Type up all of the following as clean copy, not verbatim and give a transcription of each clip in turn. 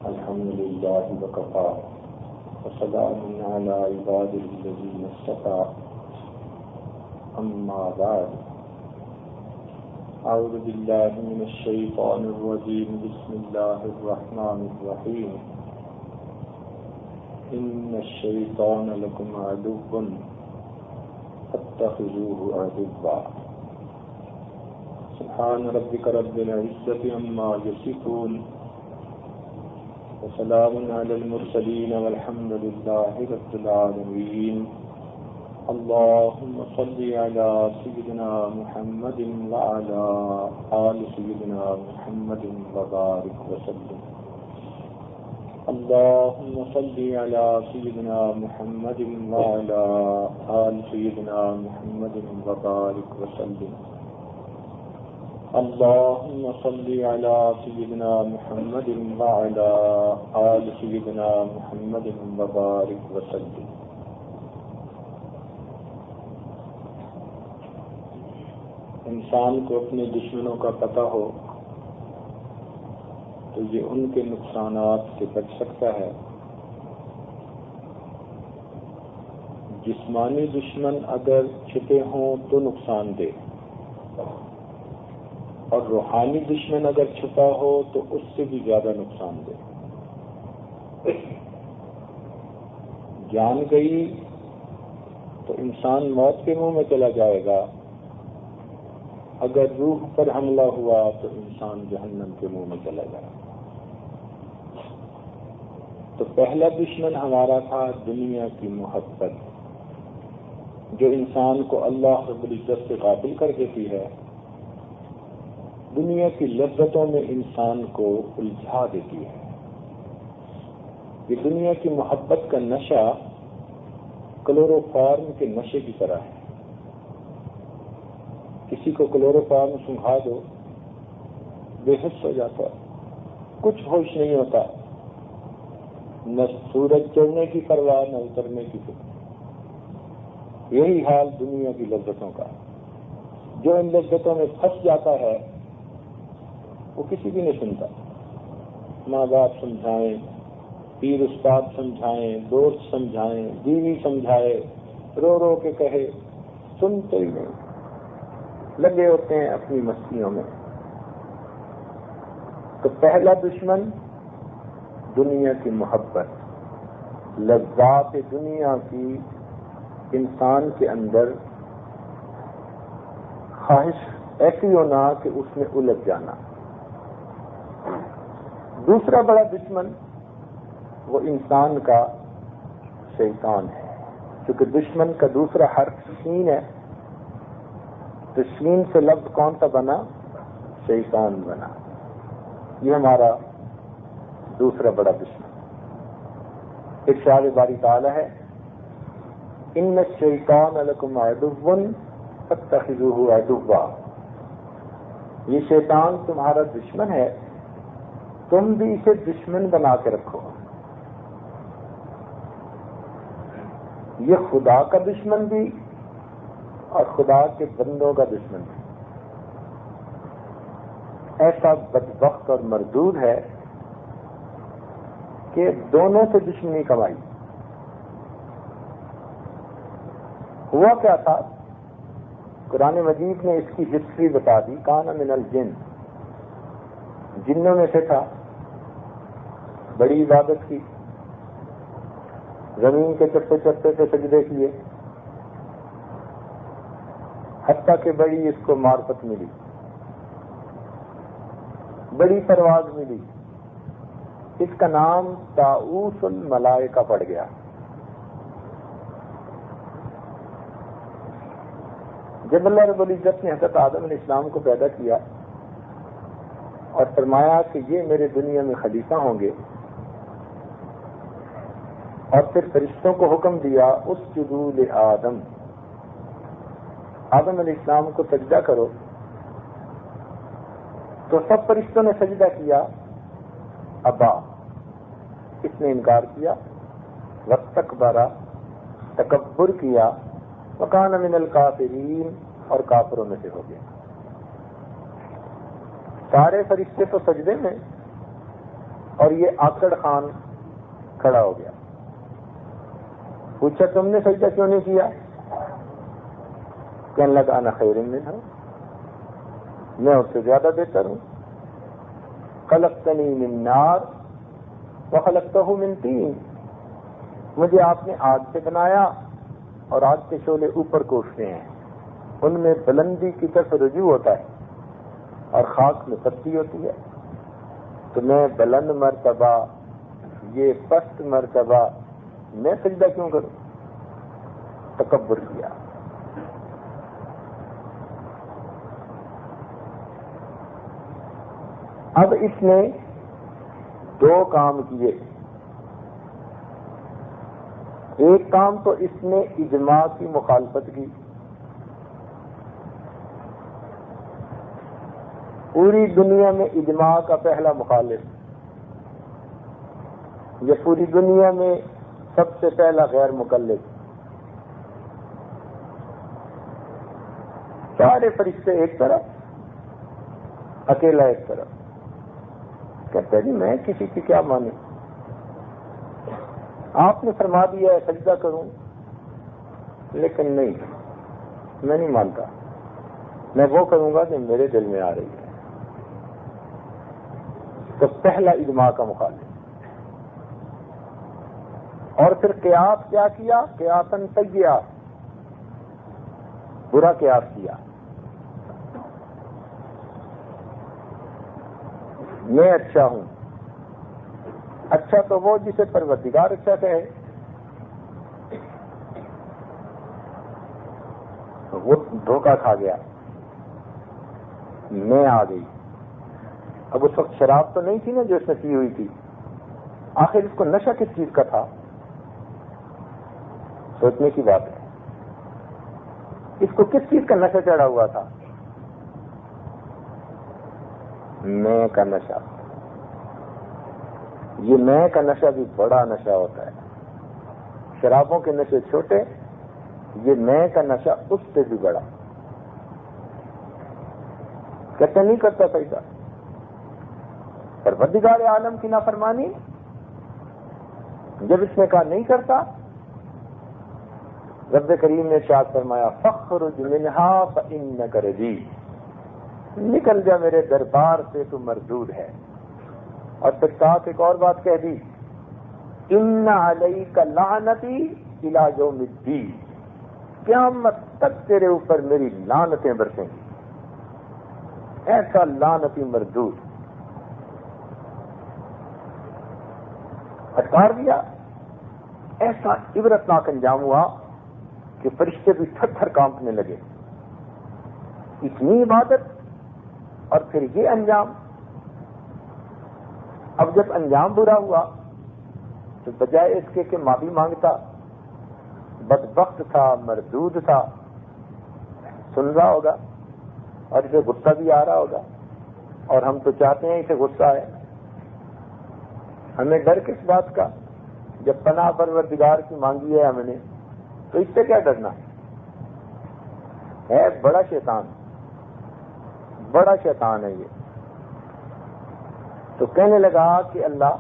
الحمد لله وكفى وسلام على عباده الذين اصطفى أما بعد أعوذ بالله من الشيطان الرجيم بسم الله الرحمن الرحيم إن الشيطان لكم عدو فاتخذوه عدوا سبحان ربك رب العزة عما يصفون وسلام على المرسلين والحمد لله رب العالمين اللهم صل على سيدنا محمد وعلى آل سيدنا محمد وبارك وسلم اللهم صل على سيدنا محمد وعلى آل سيدنا محمد وبارك وسلم اللهم صل على سيدنا محمد وعلى آل سيدنا محمد وبارك وسلم انسان کو اپنے دشمنوں کا پتہ ہو تو یہ ان کے نقصانات سے بچ سکتا ہے. جسمانی دشمن اگر چھپے ہوں تو نقصان دے، اور روحانی دشمن اگر چھپا ہو تو اس سے بھی زیادہ نقصان دے. جان گئی تو انسان موت کے منہ میں چلا جائے گا، اگر روح پر حملہ ہوا تو انسان جہنم کے منہ میں چلا جائے گا. تو پہلا دشمن ہمارا تھا دنیا کی محبت، جو انسان کو اللہ رب العزت سے غافل کر دیتی ہے، دنیا کی لذتوں میں انسان کو الجھا دیتی ہے. یہ دنیا کی محبت کا نشہ کلوروفارم کے نشے کی طرح ہے. کسی کو کلوروفارم سنگھا دو، بے ہوش ہو جاتا ہے، کچھ ہوش نہیں ہوتا، نہ سورج چڑھنے کی پرواہ نہ اترنے کی فکر. یہی حال دنیا کی لذتوں کا. جو ان لذتوں میں پھنس جاتا ہے وہ کسی بھی نہیں سنتا. ماں باپ سمجھائیں، پیر استاد سمجھائیں، دوست سمجھائیں، بیوی سمجھائے، رو رو کے کہے، سنتے ہی نہیں، لگے ہوتے ہیں اپنی مستیوں میں. تو پہلا دشمن دنیا کی محبت، لذات دنیا کی انسان کے اندر خواہش ایسی ہونا کہ اس میں الجھ جانا. دوسرا بڑا دشمن وہ انسان کا شیطان ہے. کیونکہ دشمن کا دوسرا حرف شین ہے، تو شین سے لفظ کون سا بنا؟ شیطان بنا. یہ ہمارا دوسرا بڑا دشمن. ارشاد باری تعالی ہے، ان الشیطان لکم عدو فاتخذوہ عدوا. یہ شیطان تمہارا دشمن ہے، تم بھی اسے دشمن بنا کے رکھو. یہ خدا کا دشمن بھی اور خدا کے بندوں کا دشمن بھی. ایسا بدبخت اور مردود ہے کہ دونوں سے دشمنی کمائی. ہوا کیا تھا؟ قرآن مجید نے اس کی ہسٹری بتا دی. کان من الجن، جنوں میں سے تھا، بڑی عبادت کی، زمین کے چپے چپے پہ سجدے کیے، حتیٰ کہ بڑی اس کو معرفت ملی، بڑی پرواز ملی. اس کا نام طاؤوس الملائکہ پڑ گیا. جب اللہ رب العزت نے حضرت آدم علیہ السلام کو پیدا کیا اور فرمایا کہ یہ میرے دنیا میں خلیفہ ہوں گے، اور پھر فرشتوں کو حکم دیا اسجدوا لآدم، آدم علیہ السلام کو سجدہ کرو، تو سب فرشتوں نے سجدہ کیا. ابا، اس نے انکار کیا. واستکبر، تکبر کیا. وکان من الکافرین، اور کافروں میں سے ہو گیا. سارے فرشتے تو سجدے میں، اور یہ آکڑ خان کھڑا ہو گیا. پوچھا تم نے سجدہ کیوں نہیں کیا؟ کہنے لگا انا خیر منہ، میں اس سے زیادہ بہتر ہوں. خلقتنی من نار وخلقتہ من طین، مجھے آپ نے آگ سے بنایا اور آگ کے شعلے اوپر کو اٹھتے ہیں، ان میں بلندی کی طرف رجوع ہوتا ہے اور خاک میں پستی ہوتی ہے. تو میں بلند مرتبہ، یہ پست مرتبہ، میں سجدہ کیوں کروں؟ تکبر کیا. اب اس نے دو کام کیے. ایک کام تو اس نے اجماع کی مخالفت کی. پوری دنیا میں اجماع کا پہلا مخالف، یہ پوری دنیا میں سب سے پہلا غیر مقلد. سارے فرشتے ایک طرف، اکیلا ایک طرف. کہتے جی میں کسی کی کیا مانوں، آپ نے فرما دیا ہے سجدہ کروں، لیکن نہیں، میں نہیں مانتا، میں وہ کروں گا جو میرے دل میں آ رہی ہے. تو پہلا اجماع کا مخالف. اور پھر قیاس کیا کیا؟ قیاساً سیئا، برا قیاس کیا. میں اچھا ہوں. اچھا تو وہ جسے پروردگار اچھا کہے. وہ دھوکہ کھا گیا، میں آ گئی. اب اس وقت شراب تو نہیں تھی نا جو اس نے پی ہوئی تھی. آخر اس کو نشہ کس چیز کا تھا؟ سوچنے کی بات ہے. اس کو کس چیز کا نشہ چڑھا ہوا تھا؟ میں کا نشہ. یہ میں کا نشہ بھی بڑا نشہ ہوتا ہے. شرابوں کے نشے چھوٹے، یہ میں کا نشہ اس سے بھی بڑا. کہتے نہیں کرتا پیسہ. پروردگار عالم کی نافرمانی جب اس نے کہا نہیں کرتا، رب کریم نے ارشاد فرمایا فخرج منہا فانک رجیم، نکل جا میرے دربار سے تو مردود ہے. اور پھر ساتھ ایک اور بات کہہ دی، ان علیک لعنتی الی یوم الدین، قیامت تک تیرے اوپر میری لعنتیں برسیں گی. ایسا لعنتی مردود اتار دیا. ایسا عبرتناک انجام ہوا کہ فرشتے بھی تھر تھر کانپنے لگے. اتنی عبادت اور پھر یہ انجام. اب جب انجام برا ہوا تو بجائے اس کے کہ معافی مانگتا، بدبخت تھا، مردود تھا، سن رہا ہوگا اور اسے غصہ بھی آ رہا ہوگا. اور ہم تو چاہتے ہیں اسے غصہ آئے. ہمیں ڈر کس بات کا؟ جب پناہ پروردگار کی مانگی ہے ہم نے، تو اس سے کیا ڈرنا ہے؟ بڑا شیطان، بڑا شیطان ہے یہ. تو کہنے لگا کہ اللہ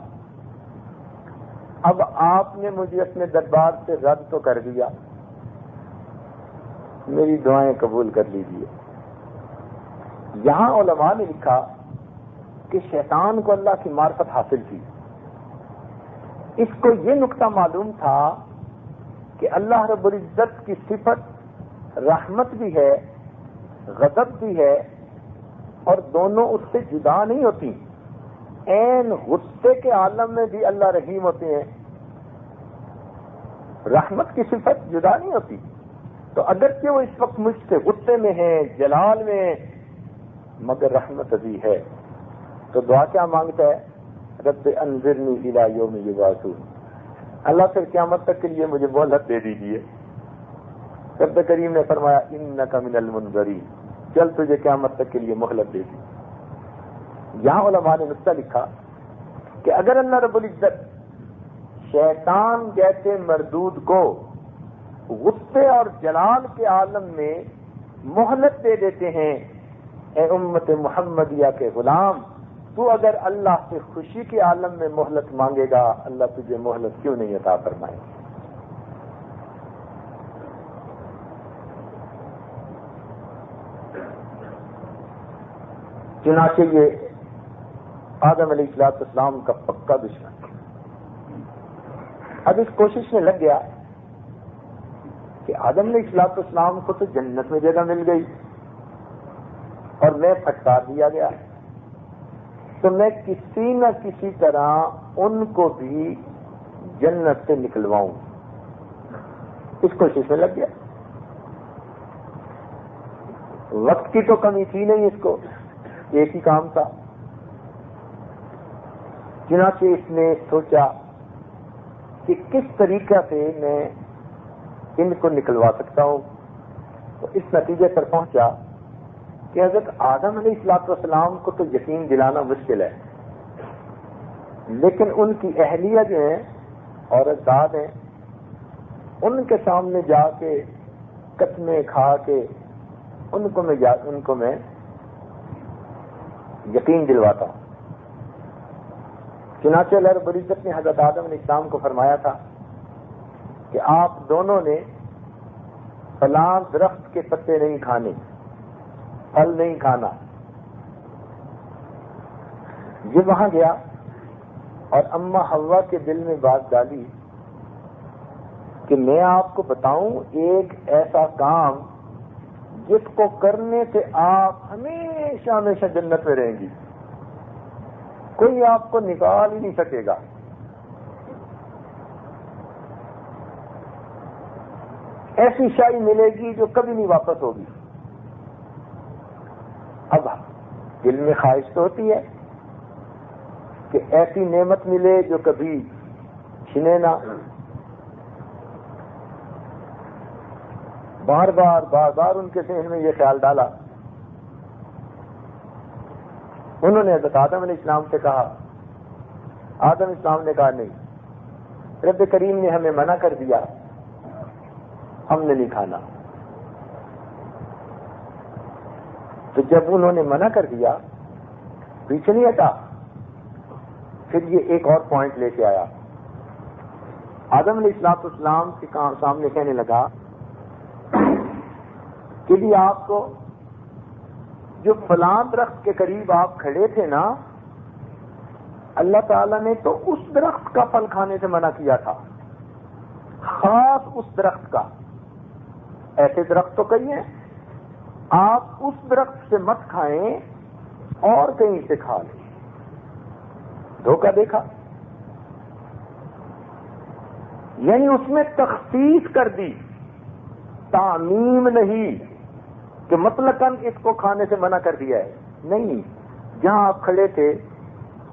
اب آپ نے مجھے اپنے دربار سے رد تو کر دیا، میری دعائیں قبول کر لیجیے. یہاں علماء نے لکھا کہ شیطان کو اللہ کی معرفت حاصل تھی. اس کو یہ نقطہ معلوم تھا کہ اللہ رب العزت کی صفت رحمت بھی ہے، غضب بھی ہے، اور دونوں اس سے جدا نہیں ہوتی. عین غصے کے عالم میں بھی اللہ رحیم ہوتے ہیں. رحمت کی صفت جدا نہیں ہوتی. تو اگرچہ وہ اس وقت مجھ سے غصے میں ہیں، جلال میں ہیں، مگر رحمت بھی ہے. تو دعا کیا مانگتا ہے؟ رب انذرنی الی یوم یبعثون، اللہ سے قیامت تک کے لیے مجھے مہلت دے دیجیے. رب کریم نے فرمایا انک من المنذرین، چل تجھے قیامت تک کے لیے مہلت دے دی. یہاں علماء نے نقطہ لکھا کہ اگر اللہ رب العزت شیطان جیسے مردود کو غصے اور جلال کے عالم میں مہلت دے دیتے ہیں، اے امت محمدیہ کے غلام، تو اگر اللہ سے خوشی کے عالم میں مہلت مانگے گا، اللہ تجھے مہلت کیوں نہیں عطا فرمائے؟ چنانچہ یہ آدم علیہ السلام کا پکا دشمن اب اس کوشش میں لگ گیا کہ آدم علیہ السلام کو تو جنت میں جگہ مل گئی اور میں پھٹکار دیا گیا، تو میں کسی نہ کسی طرح ان کو بھی جنت سے نکلواؤں، اس کوشش میں لگ گیا۔ وقت کی تو کمی تھی نہیں، اس کو ایک ہی کام تھا۔ چنانچہ اس نے سوچا کہ کس طریقہ سے میں ان کو نکلوا سکتا ہوں، تو اس نتیجے پر پہنچا کہ حضرت آدم علیہ السلام کو تو یقین دلانا مشکل ہے، لیکن ان کی اہلیہ جو ہیں، عورت زاد ہیں، ان کے سامنے جا کے قسمیں کھا کے ان کو میں یقین دلواتا ہوں۔ چنانچہ اللہ رب العزت نے حضرت آدم علیہ السلام کو فرمایا تھا کہ آپ دونوں نے فلاں درخت کے پتے نہیں کھانے، پھل نہیں کھانا۔ یہ وہاں گیا اور اما حوا کے دل میں بات ڈالی کہ میں آپ کو بتاؤں ایک ایسا کام جس کو کرنے سے آپ ہمیشہ ہمیشہ جنت میں رہیں گی، کوئی آپ کو نکال ہی نہیں سکے گا۔ ایسی شائی ملے گی جو کبھی نہیں واپس ہوگی۔ اب دل میں خواہش تو ہوتی ہے کہ ایسی نعمت ملے جو کبھی چھنے نہ۔ بار بار ان کے ذہن میں یہ خیال ڈالا۔ انہوں نے حضرت آدم علیہ السلام سے کہا، آدم علیہ السلام نے کہا نہیں، رب کریم نے ہمیں منع کر دیا، ہم نے نہیں کھانا۔ تو جب انہوں نے منع کر دیا، پیچھے نہیں ہٹا، پھر یہ ایک اور پوائنٹ لے کے آیا۔ آدم علیہ السلام کے سامنے کہنے لگا کہ بھی آپ کو جو فلاں درخت کے قریب آپ کھڑے تھے نا، اللہ تعالیٰ نے تو اس درخت کا پھل کھانے سے منع کیا تھا، خاص اس درخت کا۔ ایسے درخت تو کئی ہیں، آپ اس درخت سے مت کھائیں اور کہیں سے کھا لیں۔ دھوکہ دیکھا، یعنی اس میں تخصیص کر دی، تعمیم نہیں کہ مطلقاً اس کو کھانے سے منع کر دیا ہے، نہیں، جہاں آپ کھڑے تھے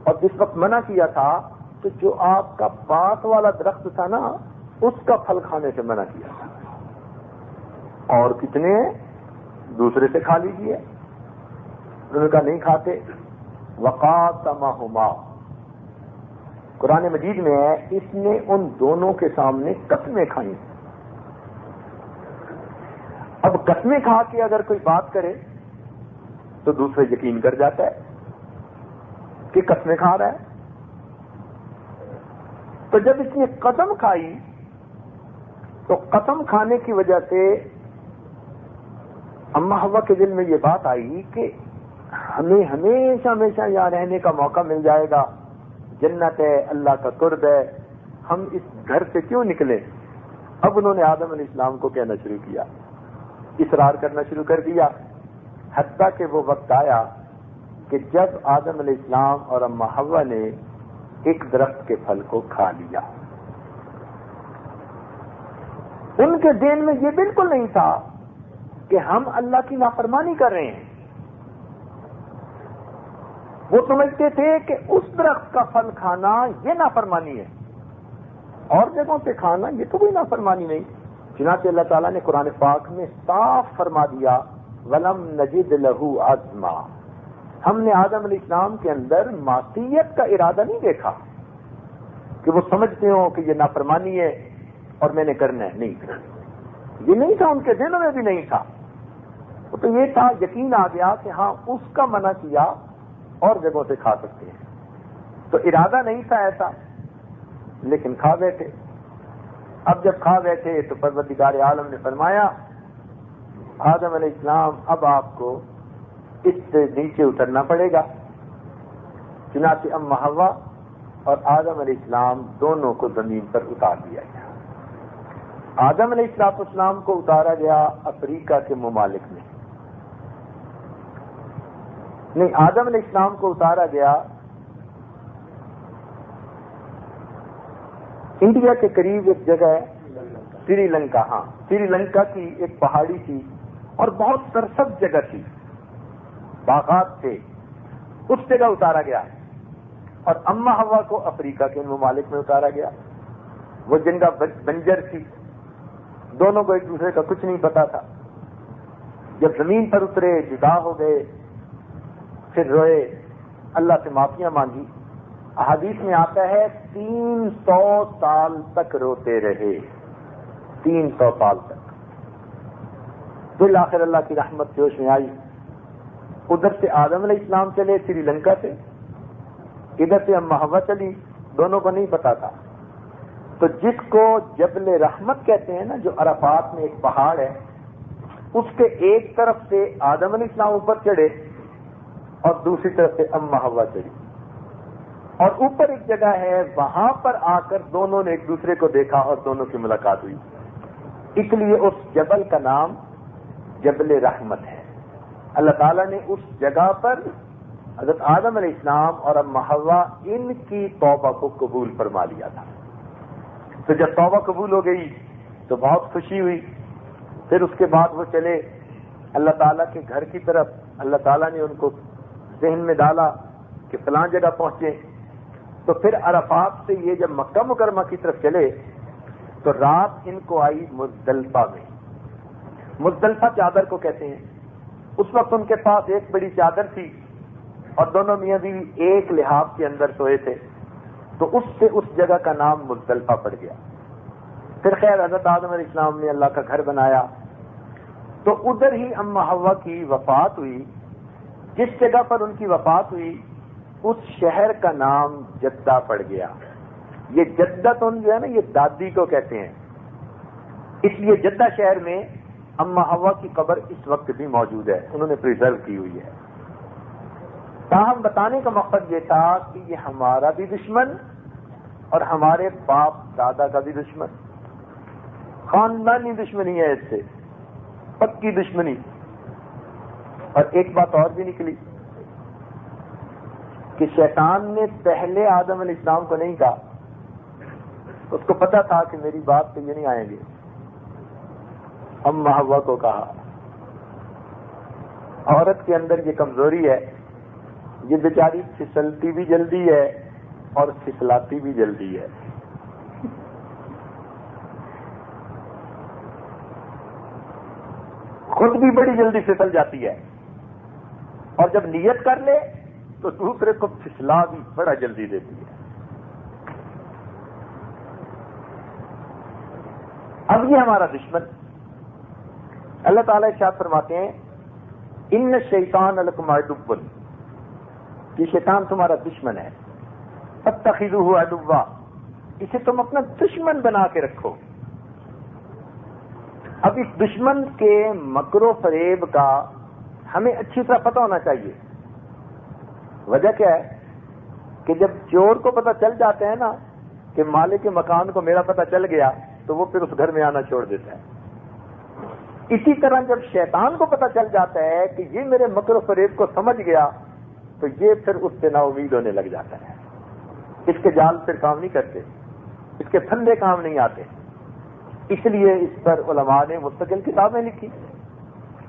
اور جس وقت منع کیا تھا تو جو آپ کا پاس والا درخت تھا نا، اس کا پھل کھانے سے منع کیا تھا۔ اور کتنے دوسرے سے کھا لیجیے، انہوں نے کہا نہیں کھاتے۔ وقاسمہما، قرآن مجید میں ہے اس نے ان دونوں کے سامنے قسمیں کھائیں۔ اب قسمیں کھا کے اگر کوئی بات کرے تو دوسرے یقین کر جاتا ہے کہ قسمیں کھا رہا ہے۔ تو جب اس نے قسم کھائی تو قسم کھانے کی وجہ سے اما حوا کے دل میں یہ بات آئی کہ ہمیں ہمیشہ ہمیشہ یہاں رہنے کا موقع مل جائے گا، جنت ہے، اللہ کا قرب ہے، ہم اس گھر سے کیوں نکلیں۔ اب انہوں نے آدم علیہ السلام کو کہنا شروع کیا، اصرار کرنا شروع کر دیا، حتیٰ کہ وہ وقت آیا کہ جب آدم علیہ السلام اور اما حوا نے ایک درخت کے پھل کو کھا لیا، ان کے ذہن میں یہ بالکل نہیں تھا کہ ہم اللہ کی نافرمانی کر رہے ہیں۔ وہ سمجھتے تھے کہ اس درخت کا پھل کھانا یہ نافرمانی ہے، اور جگہوں پہ کھانا یہ تو کوئی نافرمانی نہیں۔ چنانچہ اللہ تعالیٰ نے قرآن پاک میں صاف فرما دیا، وَلَمْ نَجِدْ لَهُ عَزْمًا، ہم نے آدم علیہ السلام کے اندر معصیت کا ارادہ نہیں دیکھا کہ وہ سمجھتے ہوں کہ یہ نافرمانی ہے اور میں نے کرنا ہے، نہیں، یہ نہیں تھا، ان کے ذہنوں میں بھی نہیں تھا۔ تو یہ تھا، یقین آ گیا کہ ہاں اس کا منع کیا اور جگہوں سے کھا سکتے ہیں. تو ارادہ نہیں تھا ایسا، لیکن کھا بیٹھے. اب جب کھا بیٹھے تو پروردگار عالم نے فرمایا آدم علیہ السلام اب آپ کو اس سے نیچے اترنا پڑے گا. چنانچہ ام حوا اور آدم علیہ السلام دونوں کو زمین پر اتار دیا گیا. آدم علیہ السلام کو اتارا گیا افریقہ کے ممالک میں، نہیں، آدم علیہ السلام کو اتارا گیا انڈیا کے قریب ایک جگہ ہے سری لنکا. ہاں، سری لنکا کی ایک پہاڑی تھی اور بہت سرسبز جگہ تھی، باغات تھے، اس جگہ اتارا گیا. اور اما حوا کو افریقہ کے ممالک میں اتارا گیا. وہ جگہ بنجر تھی، دونوں کو ایک دوسرے کا کچھ نہیں پتا تھا. جب زمین پر اترے جدا ہو گئے، پھر روئے، اللہ سے معافیاں مانگی. احادیث میں آتا ہے 300 سال تک روتے رہے، 300 سال تک. بالآخر اللہ کی رحمت جوش میں آئی. ادھر سے آدم علیہ السلام چلے سری لنکا سے، ادھر سے اما حوا چلی، دونوں کو نہیں پتا تھا. تو جس کو جبل رحمت کہتے ہیں نا، جو عرفات میں ایک پہاڑ ہے، اس کے ایک طرف سے آدم علیہ السلام اوپر چڑھے اور دوسری طرف سے اما حوا چڑھی. اور اوپر ایک جگہ ہے، وہاں پر آ کر دونوں نے ایک دوسرے کو دیکھا اور دونوں کی ملاقات ہوئی. اس لیے اس جبل کا نام جبل رحمت ہے. اللہ تعالیٰ نے اس جگہ پر حضرت آدم علیہ السلام اور اما حوا ان کی توبہ کو قبول فرما لیا تھا. تو جب توبہ قبول ہو گئی تو بہت خوشی ہوئی. پھر اس کے بعد وہ چلے اللہ تعالیٰ کے گھر کی طرف. اللہ تعالیٰ نے ان کو ذہن میں ڈالا کہ فلاں جگہ پہنچے. تو پھر عرفات سے یہ جب مکہ مکرمہ کی طرف چلے تو رات ان کو آئی مزدلفہ میں. مزدلفہ چادر کو کہتے ہیں. اس وقت ان کے پاس ایک بڑی چادر تھی اور دونوں میاں بیوی ایک لحاف کے اندر سوئے تھے، تو اس سے اس جگہ کا نام مزدلفہ پڑ گیا. پھر خیر حضرت آدم علیہ السلام نے اللہ کا گھر بنایا تو ادھر ہی اما حوا کی وفات ہوئی. جس جگہ پر ان کی وفات ہوئی اس شہر کا نام جدہ پڑ گیا. یہ جدہ تو جو ہے نا، یہ دادی کو کہتے ہیں، اس لیے جدہ شہر میں اما حوا کی قبر اس وقت بھی موجود ہے، انہوں نے پریزرو کی ہوئی ہے. تاہم بتانے کا مقصد یہ تھا کہ یہ ہمارا بھی دشمن اور ہمارے باپ دادا کا بھی دشمن، خاندانی دشمنی ہے، اس سے پکی دشمنی. اور ایک بات اور بھی نکلی کہ شیطان نے پہلے آدم علیہ السلام کو نہیں کہا، اس کو پتا تھا کہ میری بات پہ یہ نہیں آئیں گے. اما حوا کو کہا. عورت کے اندر یہ کمزوری ہے، یہ بیچاری پھسلتی بھی جلدی ہے اور پھسلاتی بھی جلدی ہے. خود بھی بڑی جلدی پھسل جاتی ہے اور جب نیت کر لے تو دوسرے کو پھسلا بھی بڑا جلدی دیتی ہے. اب یہ ہمارا دشمن. اللہ تعالیٰ ارشاد فرماتے ہیں ان الشیطان لکم عدو، یہ شیطان تمہارا دشمن ہے. فاتخذوہ عدوا، اسے تم اپنا دشمن بنا کے رکھو. اب اس دشمن کے مکر و فریب کا ہمیں اچھی طرح پتہ ہونا چاہیے. وجہ کیا ہے کہ جب چور کو پتہ چل جاتے ہیں نا کہ مالک کے مکان کو میرا پتہ چل گیا تو وہ پھر اس گھر میں آنا چھوڑ دیتا ہے. اسی طرح جب شیطان کو پتہ چل جاتا ہے کہ یہ میرے مکر و فریب کو سمجھ گیا تو یہ پھر اس سے نا امید ہونے لگ جاتا ہے. اس کے جال پھر کام نہیں کرتے، اس کے پھندے کام نہیں آتے. اس لیے اس پر علماء نے مستقل کتابیں لکھی.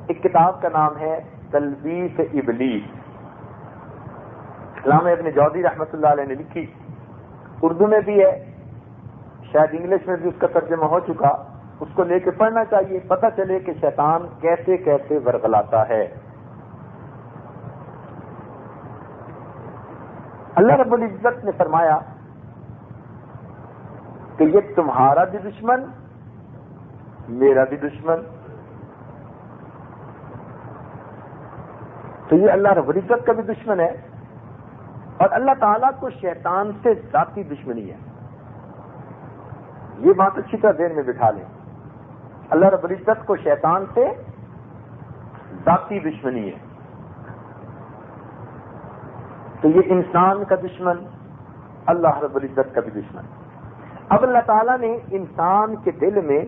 ایک کتاب کا نام ہے تلبیس ابلیس، علامہ ابن جوزی رحمۃ اللہ علیہ نے لکھی. اردو میں بھی ہے، شاید انگلش میں بھی اس کا ترجمہ ہو چکا. اس کو لے کے پڑھنا چاہیے، پتہ چلے کہ شیطان کیسے کیسے ورغلاتا ہے. اللہ رب العزت نے فرمایا کہ یہ تمہارا بھی دشمن میرا بھی دشمن. تو یہ اللہ رب العزت کا بھی دشمن ہے اور اللہ تعالیٰ کو شیطان سے ذاتی دشمنی ہے. یہ بات اچھی طرح ذہن میں بٹھا لیں. اللہ رب العزت کو شیطان سے ذاتی دشمنی ہے. تو یہ انسان کا دشمن، اللہ رب العزت کا بھی دشمن. اب اللہ تعالیٰ نے انسان کے دل میں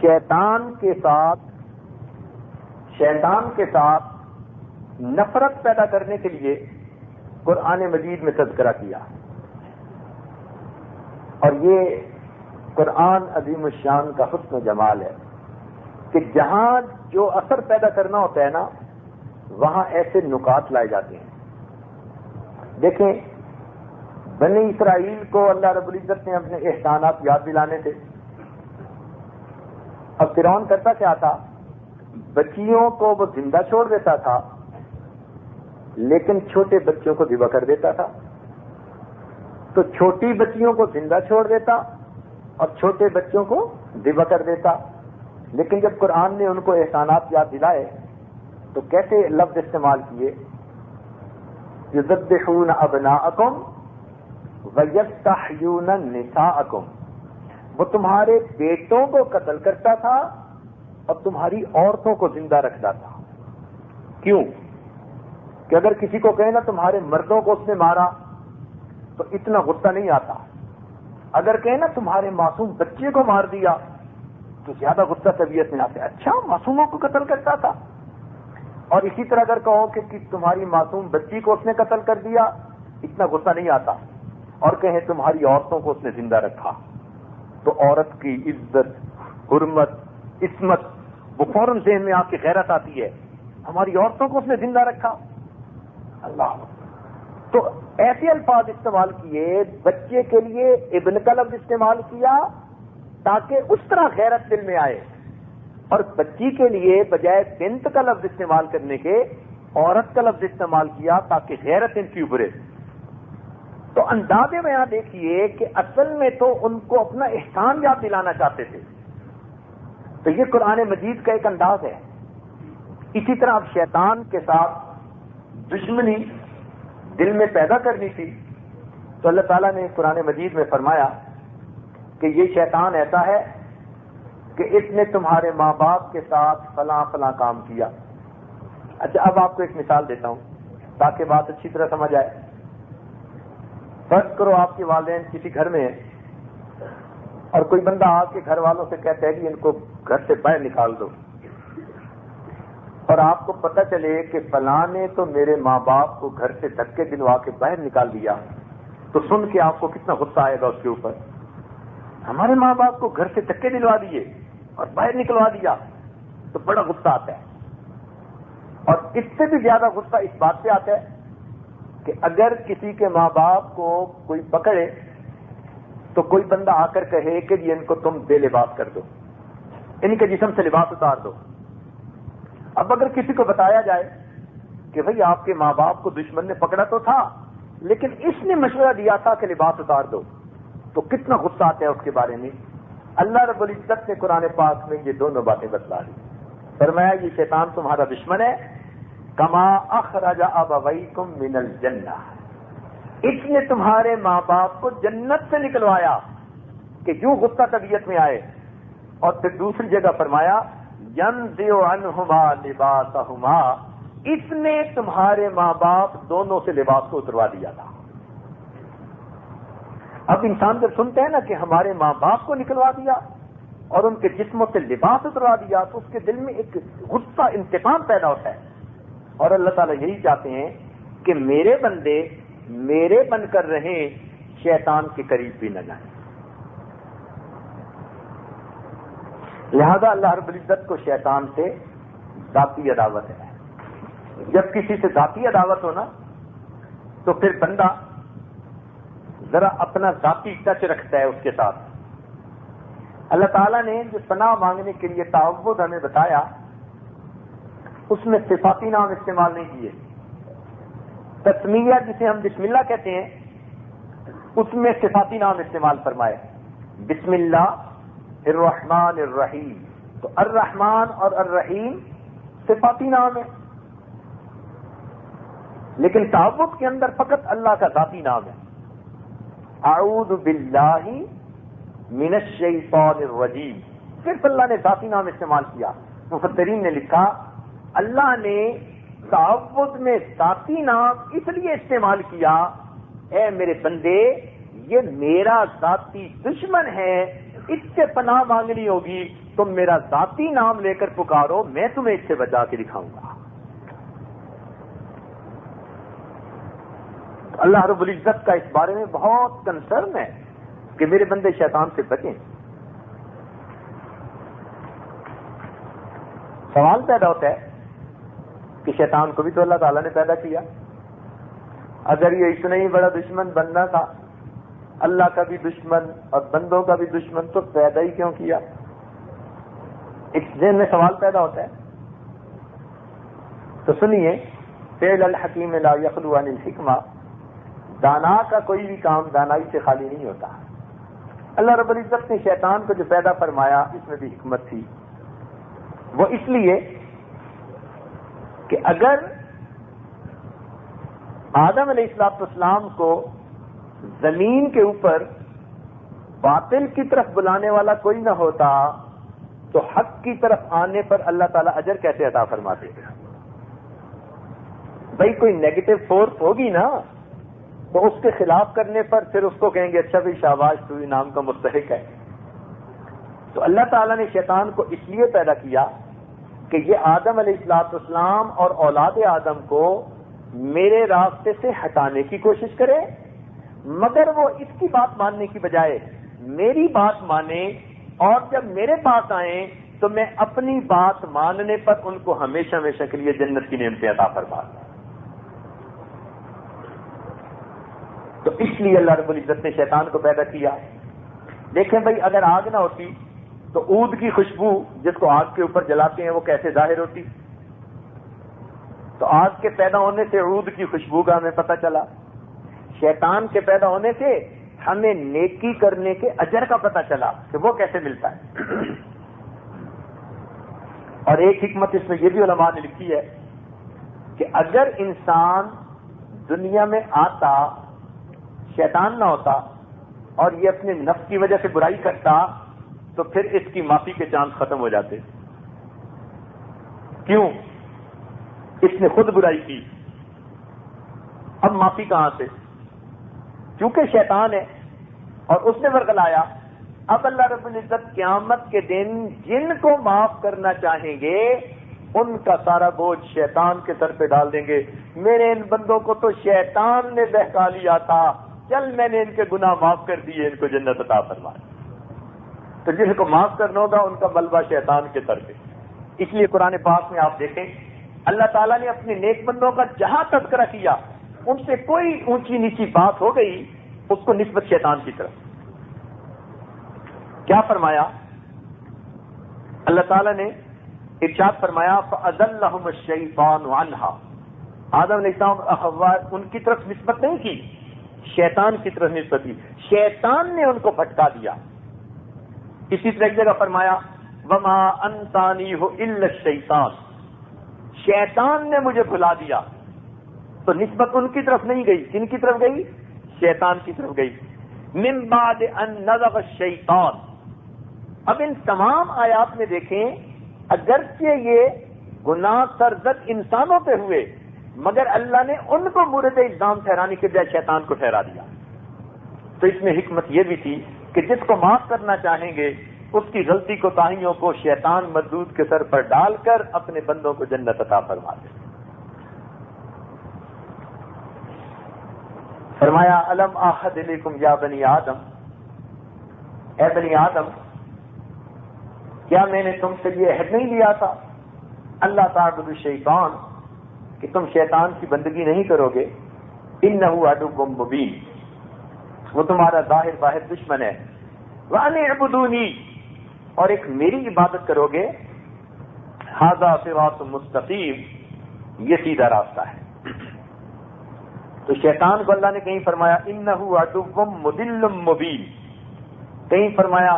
شیطان کے ساتھ نفرت پیدا کرنے کے لیے قرآن مجید میں تذکرہ کیا. اور یہ قرآن عظیم الشان کا حسن و جمال ہے کہ جہاں جو اثر پیدا کرنا ہوتا ہے نا، وہاں ایسے نکات لائے جاتے ہیں. دیکھیں، بنی اسرائیل کو اللہ رب العزت نے اپنے احسانات یاد دلانے تھے. اب فرعون کرتا کیا تھا؟ بچیوں کو وہ زندہ چھوڑ دیتا تھا، لیکن چھوٹے بچوں کو ذبح کر دیتا تھا. تو چھوٹی بچیوں کو زندہ چھوڑ دیتا اور چھوٹے بچوں کو ذبح کر دیتا. لیکن جب قرآن نے ان کو احسانات یاد دلائے تو کیسے لفظ استعمال کیے؟ یذبحون ابناءکم ویستحیون نساءکم. وہ تمہارے بیٹوں کو قتل کرتا تھا اور تمہاری عورتوں کو زندہ رکھتا تھا. کیوں؟ کہ اگر کسی کو کہے نا تمہارے مردوں کو اس نے مارا تو اتنا غصہ نہیں آتا. اگر کہے نا تمہارے معصوم بچے کو مار دیا تو زیادہ غصہ طبیعت میں آتا ہے. اچھا، معصوموں کو قتل کرتا تھا. اور اسی طرح اگر کہو کہ تمہاری معصوم بچی کو اس نے قتل کر دیا، اتنا غصہ نہیں آتا. اور کہیں تمہاری عورتوں کو اس نے زندہ رکھا، تو عورت کی عزت، حرمت، عصمت وہ فوراً ذہن میں آپ کی غیرت آتی ہے. ہماری عورتوں کو اس نے زندہ رکھا. اللہ. تو ایسے الفاظ استعمال کیے، بچے کے لیے ابن کا لفظ استعمال کیا تاکہ اس طرح غیرت دل میں آئے، اور بچی کے لیے بجائے بنت کا لفظ استعمال کرنے کے عورت کا لفظ استعمال کیا تاکہ غیرت ان کی ابھرے. تو انداز بیان دیکھیے کہ اصل میں تو ان کو اپنا احسان یاد دلانا چاہتے تھے. تو یہ قرآن مجید کا ایک انداز ہے. اسی طرح اب شیطان کے ساتھ دشمنی دل میں پیدا کرنی تھی تو اللہ تعالیٰ نے قرآن مجید میں فرمایا کہ یہ شیطان ایسا ہے کہ اس نے تمہارے ماں باپ کے ساتھ فلاں فلاں کام کیا. اچھا، اب آپ کو ایک مثال دیتا ہوں تاکہ بات اچھی طرح سمجھ آئے. فرض کرو آپ کے والدین کسی گھر میں ہیں اور کوئی بندہ آ کے گھر والوں سے کہتا ہے کہ ان کو گھر سے باہر نکال دو، اور آپ کو پتہ چلے کہ فلاں نے تو میرے ماں باپ کو گھر سے دھکے دلوا کے باہر نکال دیا، تو سن کے آپ کو کتنا غصہ آئے گا اس کے اوپر. ہمارے ماں باپ کو گھر سے دھکے دلوا دیے اور باہر نکلوا دیا، تو بڑا غصہ آتا ہے. اور اس سے بھی زیادہ غصہ اس بات سے آتا ہے کہ اگر کسی کے ماں باپ کو کوئی پکڑے تو کوئی بندہ آ کر کہے کہ ان کو تم بے لباس کر دو، ان کے جسم سے لباس اتار دو. اب اگر کسی کو بتایا جائے کہ بھئی آپ کے ماں باپ کو دشمن نے پکڑا تو تھا لیکن اس نے مشورہ دیا تھا کہ لباس اتار دو، تو کتنا غصہ آتا ہے اس کے بارے میں. اللہ رب العزت نے قرآن پاک میں یہ دونوں باتیں بتلا دی. فرمایا یہ شیطان تمہارا دشمن ہے، کما اخرج ابویکم من الجنہ. اس نے تمہارے ماں باپ کو جنت سے نکلوایا کہ جو غصہ طبیعت میں آئے. اور پھر دوسری جگہ فرمایا ينزع عنہما لباسہما، اس نے تمہارے ماں باپ دونوں سے لباس کو اتروا دیا تھا. اب انسان جب سنتے ہیں نا کہ ہمارے ماں باپ کو نکلوا دیا اور ان کے جسموں سے لباس اتروا دیا، تو اس کے دل میں ایک غصہ، انتقام پیدا ہوتا ہے. اور اللہ تعالیٰ یہی چاہتے ہیں کہ میرے بندے میرے بن کر رہیں، شیطان کے قریب بھی نہ جائیں. لہذا اللہ رب العزت کو شیطان سے ذاتی عداوت ہے. جب کسی سے ذاتی عداوت ہونا تو پھر بندہ ذرا اپنا ذاتی ٹچ رکھتا ہے اس کے ساتھ. اللہ تعالیٰ نے جو پناہ مانگنے کے لیے تعوذ ہمیں بتایا اس میں صفاتی نام استعمال نہیں کیے. تسمیہ جسے ہم بسم اللہ کہتے ہیں اس میں صفاتی نام استعمال فرمائے. بسم اللہ الرحمن الرحیم، تو الرحمن اور الرحیم صفاتی نام ہے. لیکن تعوذ کے اندر فقط اللہ کا ذاتی نام ہے. اعوذ باللہ من الشیطان الرجیم، صرف اللہ نے ذاتی نام استعمال کیا. مفسرین نے لکھا اللہ نے تعوذ میں ذاتی نام اس لیے استعمال کیا، اے میرے بندے یہ میرا ذاتی دشمن ہے، اس سے پناہ مانگنی ہوگی، تم میرا ذاتی نام لے کر پکارو، میں تمہیں اس سے بچا کے دکھاؤں گا. اللہ رب العزت کا اس بارے میں بہت کنسرن ہے کہ میرے بندے شیطان سے بچیں. سوال پیدا ہوتا ہے کہ شیطان کو بھی تو اللہ تعالیٰ نے پیدا کیا، اگر یہ اتنا ہی بڑا دشمن بننا تھا، اللہ کا بھی دشمن اور بندوں کا بھی دشمن، تو پیدا ہی کیوں کیا؟ ایک ذہن میں سوال پیدا ہوتا ہے. تو سنیے، فعل الحکیم لا یخلو عن الحکمہ، دانا کا کوئی بھی کام دانائی سے خالی نہیں ہوتا. اللہ رب العزت نے شیطان کو جو پیدا فرمایا اس میں بھی حکمت تھی. وہ اس لیے کہ اگر آدم علیہ السلام کو زمین کے اوپر باطل کی طرف بلانے والا کوئی نہ ہوتا تو حق کی طرف آنے پر اللہ تعالیٰ اجر کیسے عطا فرماتے؟ بھائی کوئی نیگیٹو فورس ہوگی نا، تو اس کے خلاف کرنے پر پھر اس کو کہیں گے اچھا بھی شاباش تو انعام کا مستحق ہے. تو اللہ تعالیٰ نے شیطان کو اس لیے پیدا کیا کہ یہ آدم علیہ السلام اور اولاد آدم کو میرے راستے سے ہٹانے کی کوشش کرے، مگر وہ اس کی بات ماننے کی بجائے میری بات مانے، اور جب میرے پاس آئیں تو میں اپنی بات ماننے پر ان کو ہمیشہ ہمیشہ کے لیے جنت کی نعمتیں عطا فرما دوں. تو اس لیے اللہ رب العزت نے شیطان کو پیدا کیا. دیکھیں بھائی اگر آگ نہ ہوتی تو عود کی خوشبو جس کو آگ کے اوپر جلاتے ہیں وہ کیسے ظاہر ہوتی؟ تو آگ کے پیدا ہونے سے عود کی خوشبو کا ہمیں پتہ چلا. شیطان کے پیدا ہونے سے ہمیں نیکی کرنے کے اجر کا پتہ چلا کہ وہ کیسے ملتا ہے. اور ایک حکمت اس میں یہ بھی علماء نے لکھی ہے کہ اگر انسان دنیا میں آتا شیطان نہ ہوتا اور یہ اپنے نفس کی وجہ سے برائی کرتا تو پھر اس کی معافی کے چانس ختم ہو جاتے. کیوں؟ اس نے خود برائی کی، اب معافی کہاں سے؟ کیونکہ شیطان ہے اور اس نے ورغلایا. اب اللہ رب العزت قیامت کے دن جن کو معاف کرنا چاہیں گے ان کا سارا بوجھ شیطان کے سر پہ ڈال دیں گے. میرے ان بندوں کو تو شیطان نے بہکا لیا تھا، چل میں نے ان کے گناہ معاف کر دیے، ان کو جنت عطا فرما. تو جن کو معاف کرنا ہوگا ان کا ملبہ شیطان کے سر پہ. اس لیے قرآن پاک میں آپ دیکھیں اللہ تعالیٰ نے اپنے نیک بندوں کا جہاں تذکرہ کیا ان سے کوئی اونچی نیچی بات ہو گئی اس کو نسبت شیطان کی طرف. کیا فرمایا اللہ تعالیٰ نے؟ ارشاد فرمایا فَأَذَلَّهُمُ الشَّيْطَانُ عَنْهَا. آدم علیہ السلام اور حوا ان کی طرف نسبت نہیں کی، شیطان کی طرف نسبت کی. شیطان نے ان کو بھٹکا دیا. اسی طرح ایک جگہ فرمایا وَمَا أَنْسَانِيهُ إِلَّا الشَّيْطَانُ. شیطان نے مجھے بھلا دیا. تو نسبت ان کی طرف نہیں گئی، کن کی طرف گئی؟ شیطان کی طرف گئی. مِن بَعْدِ أَن نَزَغَ الشَّيْطَانُ. اب ان تمام آیات میں دیکھیں اگرچہ یہ گناہ سرزد انسانوں پہ ہوئے مگر اللہ نے ان کو مورد الزام ٹھہرانے کے بجائے شیطان کو ٹھہرا دیا. تو اس میں حکمت یہ بھی تھی کہ جس کو معاف کرنا چاہیں گے اس کی غلطی کوتاہیوں کو شیطان مردود کے سر پر ڈال کر اپنے بندوں کو جنت عطا فرما دے. فرمایا الم اعہد الیکم یا بنی آدم. اے بنی آدم کیا میں نے تم سے یہ عہد نہیں لیا تھا اللہ تعبدوا الشیطان کہ تم شیطان کی بندگی نہیں کرو گے. انہ عدو مبین، وہ تمہارا ظاہر باہر دشمن ہے. وان اعبدونی، اور ایک میری عبادت کرو گے. ھذا صراط مستقیم، یہ سیدھا راستہ ہے. تو شیطان کو اللہ نے کہیں فرمایا انہ عدو مضل مبین، کہیں فرمایا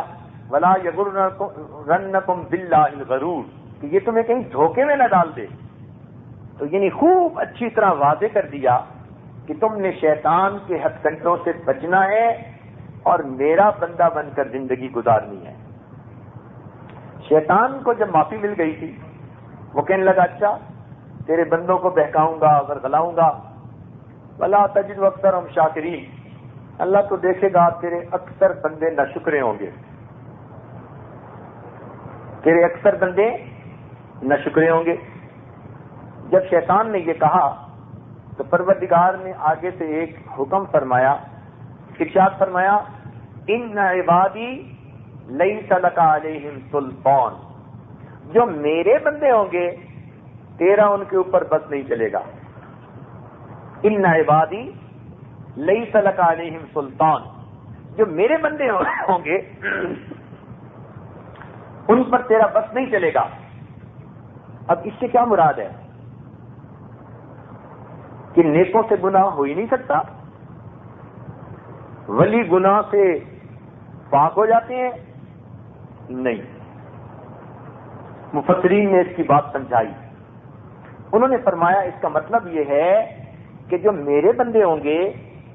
ولا یغرنکم باللہ الغرور کہ یہ تمہیں کہیں دھوکے میں نہ ڈال دے. تو یعنی خوب اچھی طرح واضح کر دیا کہ تم نے شیطان کے ہتھ کنڈوں سے بچنا ہے اور میرا بندہ بن کر زندگی گزارنی ہے۔ شیطان کو جب معافی مل گئی تھی وہ کہنے لگا اچھا تیرے بندوں کو بہکاؤں گا، ورغلاؤں گا، ولا تجد اکثرہم شاکرین، اللہ تو دیکھے گا تیرے اکثر بندے ناشکرے ہوں گے، تیرے اکثر بندے ناشکرے ہوں گے۔ جب شیطان نے یہ کہا تو پروردگار نے آگے سے ایک حکم فرمایا، ارشاد فرمایا ان عبادی لیس لک علیہم سلطان، جو میرے بندے ہوں گے تیرا ان کے اوپر بس نہیں چلے گا۔ ان عبادی لیس لک علیہم سلطان، جو میرے بندے ہوں گے ان پر تیرا بس نہیں چلے گا۔ اب اس سے کیا مراد ہے کہ نیکوں سے گناہ ہو ہی نہیں سکتا، ولی گناہ سے پاک ہو جاتے ہیں؟ نہیں۔ مفسرین نے اس کی بات سمجھائی، انہوں نے فرمایا اس کا مطلب یہ ہے کہ جو میرے بندے ہوں گے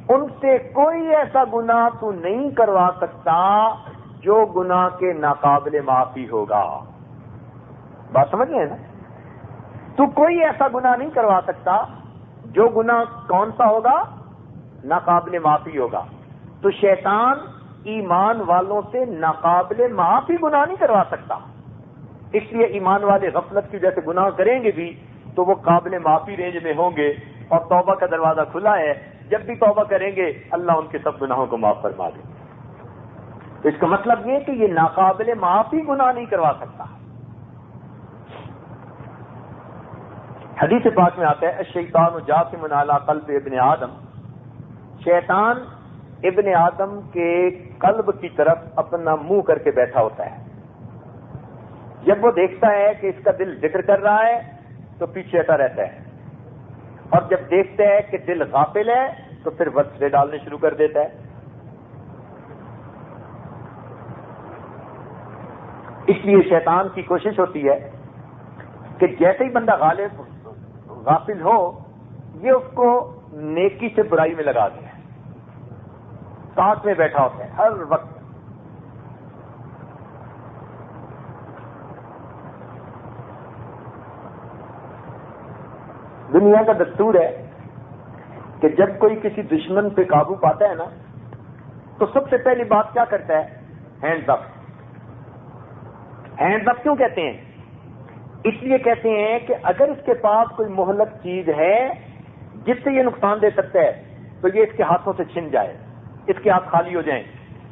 ان سے کوئی ایسا گناہ تو نہیں کروا سکتا جو گناہ کے ناقابل معافی ہوگا۔ بات سمجھ گئے نا؟ تو کوئی ایسا گناہ نہیں کروا سکتا جو گناہ کون سا ہوگا؟ ناقابل معافی ہوگا۔ تو شیطان ایمان والوں سے ناقابل معافی گناہ نہیں کروا سکتا، اس لیے ایمان والے غفلت کی وجہ سے گناہ کریں گے بھی تو وہ قابل معافی رینج میں ہوں گے اور توبہ کا دروازہ کھلا ہے، جب بھی توبہ کریں گے اللہ ان کے سب گناہوں کو معاف فرما دے۔ تو اس کا مطلب یہ کہ یہ ناقابل معافی گناہ نہیں کروا سکتا۔ حدیث پاک میں آتا ہے الشیطان جاثم علی قلب ابن آدم، شیطان ابن آدم کے قلب کی طرف اپنا منہ کر کے بیٹھا ہوتا ہے، جب وہ دیکھتا ہے کہ اس کا دل ذکر کر رہا ہے تو پیچھے ہٹا رہتا ہے، اور جب دیکھتا ہے کہ دل غافل ہے تو پھر وسوسے ڈالنے شروع کر دیتا ہے۔ اس لیے شیطان کی کوشش ہوتی ہے کہ جیسے ہی بندہ غافل ہو یہ اس کو نیکی سے برائی میں لگا دے، ساتھ میں بیٹھا ہوتا ہے ہر وقت۔ دنیا کا دستور ہے کہ جب کوئی کسی دشمن پہ قابو پاتا ہے نا تو سب سے پہلی بات کیا کرتا ہے؟ ہینڈز اپ۔ ہینڈز اپ کیوں کہتے ہیں؟ اس لیے کہتے ہیں کہ اگر اس کے پاس کوئی مہلک چیز ہے جس سے یہ نقصان دے سکتا ہے تو یہ اس کے ہاتھوں سے چھن جائے، اس کے ہاتھ خالی ہو جائیں،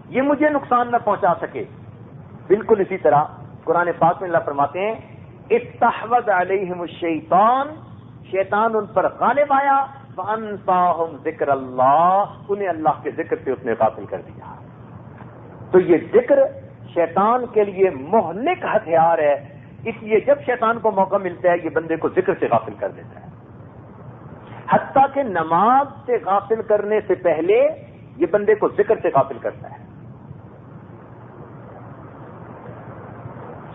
یہ مجھے نقصان نہ پہنچا سکے۔ بالکل اسی طرح قرآن پاک میں اللہ فرماتے ہیں استحوذ علیہم الشیطان، شیطان ان پر غالب آیا، فانساہم ذکر اللہ، انہیں اللہ کے ذکر سے اس نے غافل کر دیا۔ تو یہ ذکر شیطان کے لیے مہلک ہتھیار ہے، اس لیے جب شیطان کو موقع ملتا ہے یہ بندے کو ذکر سے غافل کر دیتا ہے، حتیٰ کہ نماز سے غافل کرنے سے پہلے یہ بندے کو ذکر سے غافل کرتا ہے۔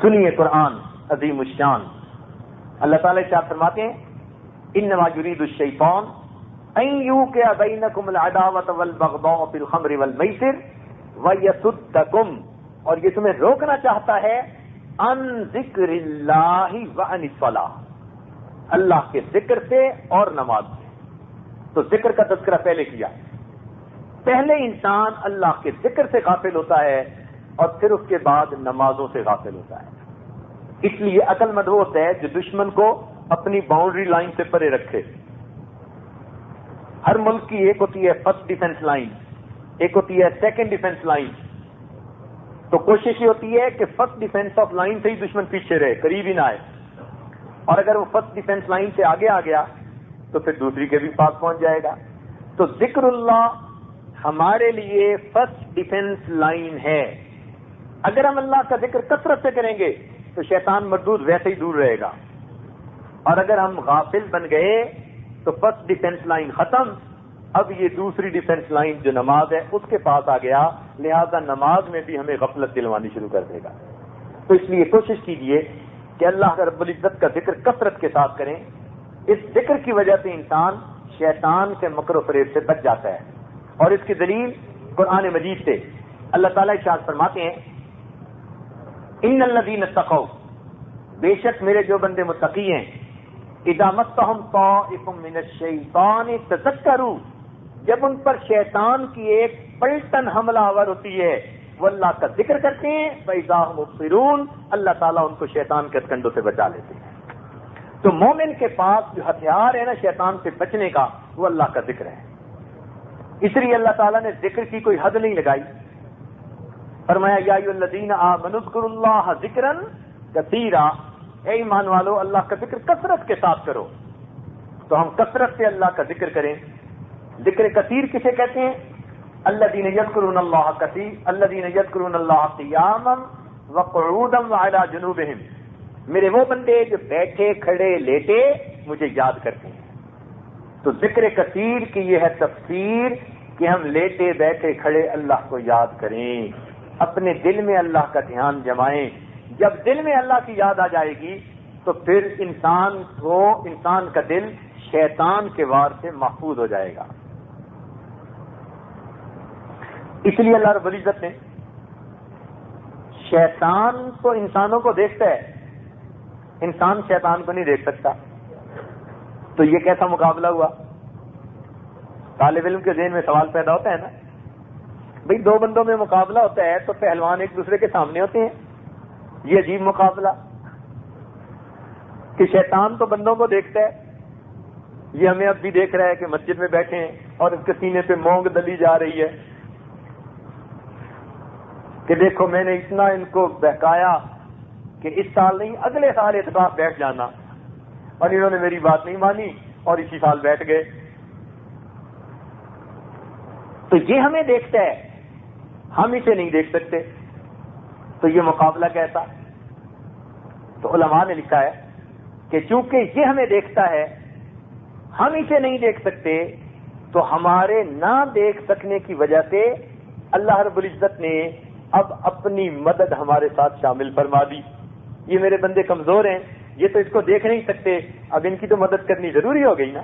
سنیے قرآن عظیم الشان، اللہ تعالیٰ ارشاد فرماتے ہیں انما یرید الشیطان ان یوقع بینکم العداوۃ والبغضاء فی الخمر والمیسر ویصدکم، اور یہ تمہیں روکنا چاہتا ہے عن ذکر اللہ وعن الصلاۃ، اللہ کے ذکر سے اور نماز سے۔ تو ذکر کا تذکرہ پہلے کیا، پہلے انسان اللہ کے ذکر سے غافل ہوتا ہے اور پھر اس کے بعد نمازوں سے غافل ہوتا ہے۔ اس لیے عقل مند وہ ہوتا ہے جو دشمن کو اپنی باؤنڈری لائن سے پرے رکھے۔ ہر ملک کی ایک ہوتی ہے فرسٹ ڈیفنس لائن، ایک ہوتی ہے سیکنڈ ڈیفنس لائن، تو کوشش یہ ہوتی ہے کہ فرسٹ ڈیفنس آف لائن سے ہی دشمن پیچھے رہے، قریب ہی نہ آئے، اور اگر وہ فرسٹ ڈیفنس لائن سے آگے آ گیا تو پھر دوسری کے بھی پاس پہنچ جائے گا۔ تو ذکر اللہ ہمارے لیے فرسٹ ڈیفنس لائن ہے۔ اگر ہم اللہ کا ذکر کثرت سے کریں گے تو شیطان مردود ویسے ہی دور رہے گا، اور اگر ہم غافل بن گئے تو فرسٹ ڈیفنس لائن ختم، اب یہ دوسری ڈیفنس لائن جو نماز ہے اس کے پاس آ گیا، لہذا نماز میں بھی ہمیں غفلت دلوانی شروع کر دے گا۔ تو اس لیے کوشش کیجئے کہ اللہ رب العزت کا ذکر کثرت کے ساتھ کریں، اس ذکر کی وجہ سے انسان شیطان کے مکر و فریب سے بچ جاتا ہے. اور اس کی دلیل قرآن مجید سے اللہ تعالیٰ ارشاد فرماتے ہیں ان الذین اتقوا، بے شک میرے جو بندے متقی ہیں، اذا مسهم طائف من الشیطان تذکروا، جب ان پر شیطان کی ایک پلٹن حملہ آور ہوتی ہے وہ اللہ کا ذکر کرتے ہیں، فاذا هم مبصرون، اللہ تعالیٰ ان کو شیطان کے کنڈوں سے بچا لیتے ہیں. تو مومن کے پاس جو ہتھیار ہے نا شیطان سے بچنے کا، وہ اللہ کا ذکر ہے. اس لیے اللہ تعالیٰ نے ذکر کی کوئی حد نہیں لگائی. فرمایا یا ایھا الذین آمنوا اذکروا اللہ ذکرا کثیرا، اے ایمان والو اللہ کا ذکر کثرت کے ساتھ کرو. تو ہم کثرت سے اللہ کا ذکر کریں. ذکر کثیر کسے کہتے ہیں؟ الذین یذکرون اللہ کثیر، الذین یذکرون اللہ قیاما وقعودا وعلی جنوبہم، میرے وہ بندے جو بیٹھے کھڑے لیٹے مجھے یاد کرتے ہیں. تو ذکر کثیر کی یہ ہے تفسیر کہ ہم لیٹے بیٹھے کھڑے اللہ کو یاد کریں، اپنے دل میں اللہ کا دھیان جمائیں. جب دل میں اللہ کی یاد آ جائے گی تو پھر انسان کا دل شیطان کے وار سے محفوظ ہو جائے گا. اس لیے اللہ رب العزت نے، شیطان تو انسانوں کو دیکھتا ہے، انسان شیطان کو نہیں دیکھ سکتا. تو یہ کیسا مقابلہ ہوا؟ طالب علم کے ذہن میں سوال پیدا ہوتا ہے نا، بھئی دو بندوں میں مقابلہ ہوتا ہے تو پہلوان ایک دوسرے کے سامنے ہوتے ہیں. یہ عجیب مقابلہ کہ شیطان تو بندوں کو دیکھتا ہے. یہ ہمیں اب بھی دیکھ رہا ہے کہ مسجد میں بیٹھے ہیں اور اس کے سینے پہ مونگ دلی جا رہی ہے کہ دیکھو میں نے اتنا ان کو بہکایا کہ اس سال نہیں اگلے سال اعتکاف بیٹھ جانا، اور انہوں نے میری بات نہیں مانی اور اسی سال بیٹھ گئے. تو یہ ہمیں دیکھتا ہے، ہم اسے نہیں دیکھ سکتے. تو یہ مقابلہ کیسا؟ تو علماء نے لکھا ہے کہ چونکہ یہ ہمیں دیکھتا ہے، ہم اسے نہیں دیکھ سکتے، تو ہمارے نہ دیکھ سکنے کی وجہ سے اللہ رب العزت نے اب اپنی مدد ہمارے ساتھ شامل فرما دی. یہ میرے بندے کمزور ہیں، یہ تو اس کو دیکھ نہیں سکتے، اب ان کی تو مدد کرنی ضروری ہو گئی نا.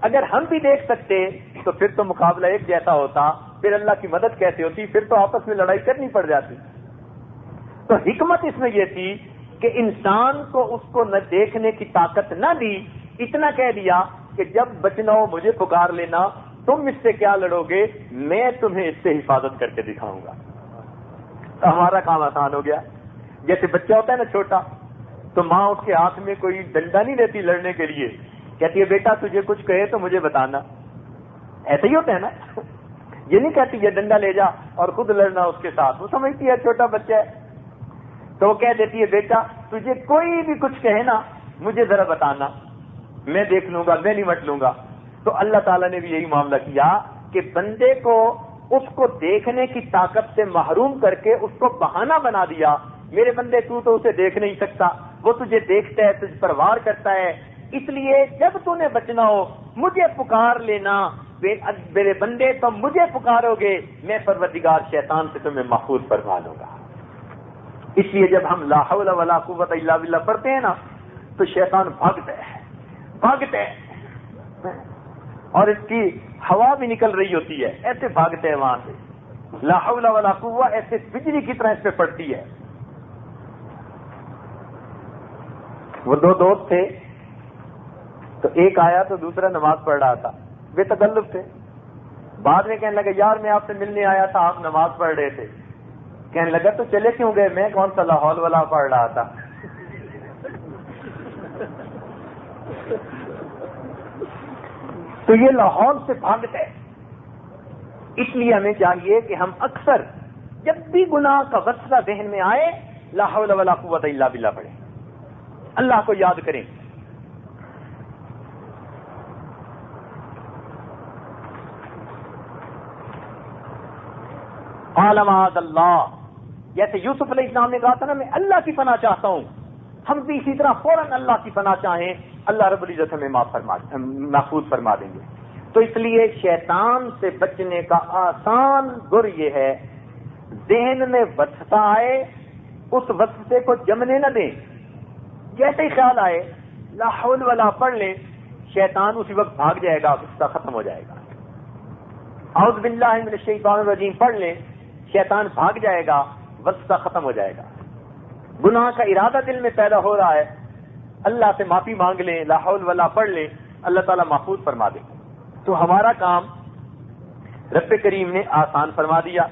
اگر ہم بھی دیکھ سکتے تو پھر تو مقابلہ ایک جیسا ہوتا، پھر اللہ کی مدد کیسے ہوتی؟ پھر تو آپس میں لڑائی کرنی پڑ جاتی. تو حکمت اس میں یہ تھی کہ انسان کو اس کو نہ دیکھنے کی طاقت نہ دی، اتنا کہہ دیا کہ جب بچنا ہو مجھے پکار لینا، تم اس سے کیا لڑو گے، میں تمہیں اس سے حفاظت کر کے دکھاؤں گا. تو ہمارا کام آسان ہو گیا. جیسے بچہ ہوتا ہے نا چھوٹا، تو ماں اس کے ہاتھ میں کوئی ڈنڈا نہیں دیتی لڑنے کے لیے، کہتی ہے بیٹا تجھے کچھ کہے تو مجھے بتانا. ایسا ہی ہوتا ہے نا. یہ نہیں کہتی یہ ڈنڈا لے جا اور خود لڑنا اس کے ساتھ، وہ سمجھتی ہے چھوٹا بچہ ہے. تو وہ کہہ دیتی ہے بیٹا تجھے کوئی بھی کچھ کہے نا مجھے ذرا بتانا، میں دیکھ لوں گا، میں نمٹ لوں گا. تو اللہ تعالیٰ نے بھی یہی معاملہ کیا کہ بندے کو اس کو دیکھنے کی طاقت سے محروم کر کے اس کو بہانہ بنا دیا. میرے بندے تو اسے دیکھ نہیں سکتا، وہ تجھے دیکھتا ہے، تجھ پر وار کرتا ہے، اس لیے جب تو نے بچنا ہو مجھے پکار لینا. میرے بندے تم مجھے پکارو گے، میں پروردگار شیطان سے تمہیں محفوظ فرما لوں گا. اس لیے جب ہم لا حول ولا قوت الا باللہ پڑھتے ہیں نا تو شیطان بھاگتا ہے اور اس کی ہوا بھی نکل رہی ہوتی ہے، ایسے بھاگتے ہیں وہاں سے. لا حول ولا قوت ایسے بجلی کی طرح اس پہ پڑتی ہے. وہ دو دوست تھے، تو ایک آیا تو دوسرا نماز پڑھ رہا تھا، بے تکلف تھے. بعد میں کہنے لگا یار میں آپ سے ملنے آیا تھا، آپ نماز پڑھ رہے تھے. کہنے لگا تو چلے کیوں گئے، میں کون سا لاہور والا پڑھ رہا تھا. تو یہ لاہور سے بھاگتا ہے. اس لیے ہمیں چاہیے کہ ہم اکثر جب بھی گناہ کا وسوسہ ذہن میں آئے لا حول ولا قوت الا باللہ پڑھیں، اللہ کو یاد کریں. قال معاذ اللہ، جیسے یوسف علیہ السلام نے کہا تھا نا میں اللہ کی پناہ چاہتا ہوں، ہم بھی اسی طرح فوراً اللہ کی پناہ چاہیں، اللہ رب العزت ہمیں محفوظ فرما دیں گے. تو اس لیے شیطان سے بچنے کا آسان گر یہ ہے، ذہن میں وسوسہ آئے اس وسوسے کو جمنے نہ دیں. جیسے ہی خیال آئے لا حول ولا پڑھ لیں، شیطان اسی وقت بھاگ جائے گا، غصہ ختم ہو جائے گا. اعوذ باللہ من الشیطان الرجیم پڑھ لیں، شیطان بھاگ جائے گا، غصہ ختم ہو جائے گا. گناہ کا ارادہ دل میں پیدا ہو رہا ہے، اللہ سے معافی مانگ لیں، لا حول ولا پڑھ لیں، اللہ تعالیٰ محفوظ فرما دے. تو ہمارا کام رب کریم نے آسان فرما دیا.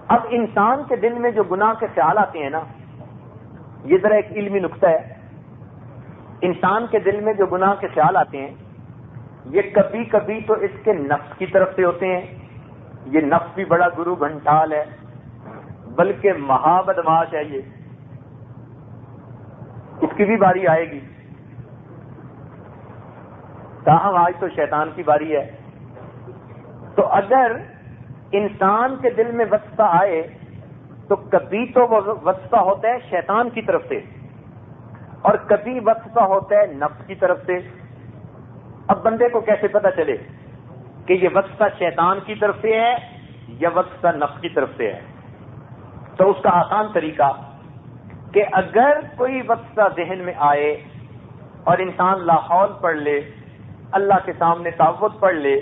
اب انسان کے دل میں جو گناہ کے خیال آتے ہیں نا، یہ ذرا ایک علمی نقطہ ہے. انسان کے دل میں جو گناہ کے خیال آتے ہیں، یہ کبھی کبھی تو اس کے نفس کی طرف سے ہوتے ہیں. یہ نفس بھی بڑا گرو گھنٹال ہے، بلکہ مہا بدماش ہے. یہ اس کی بھی باری آئے گی. تاہم آج تو شیطان کی باری ہے. تو اگر انسان کے دل میں وسوسہ آئے تو کبھی تو وہ وسوسہ ہوتا ہے شیطان کی طرف سے، اور کبھی وسوسہ ہوتا ہے نفس کی طرف سے. اب بندے کو کیسے پتہ چلے کہ یہ وسوسہ شیطان کی طرف سے ہے یا وسوسہ نفس کی طرف سے ہے؟ تو اس کا آسان طریقہ کہ اگر کوئی وسوسہ ذہن میں آئے اور انسان لا حول پڑھ لے، اللہ کے سامنے تعوذ پڑھ لے،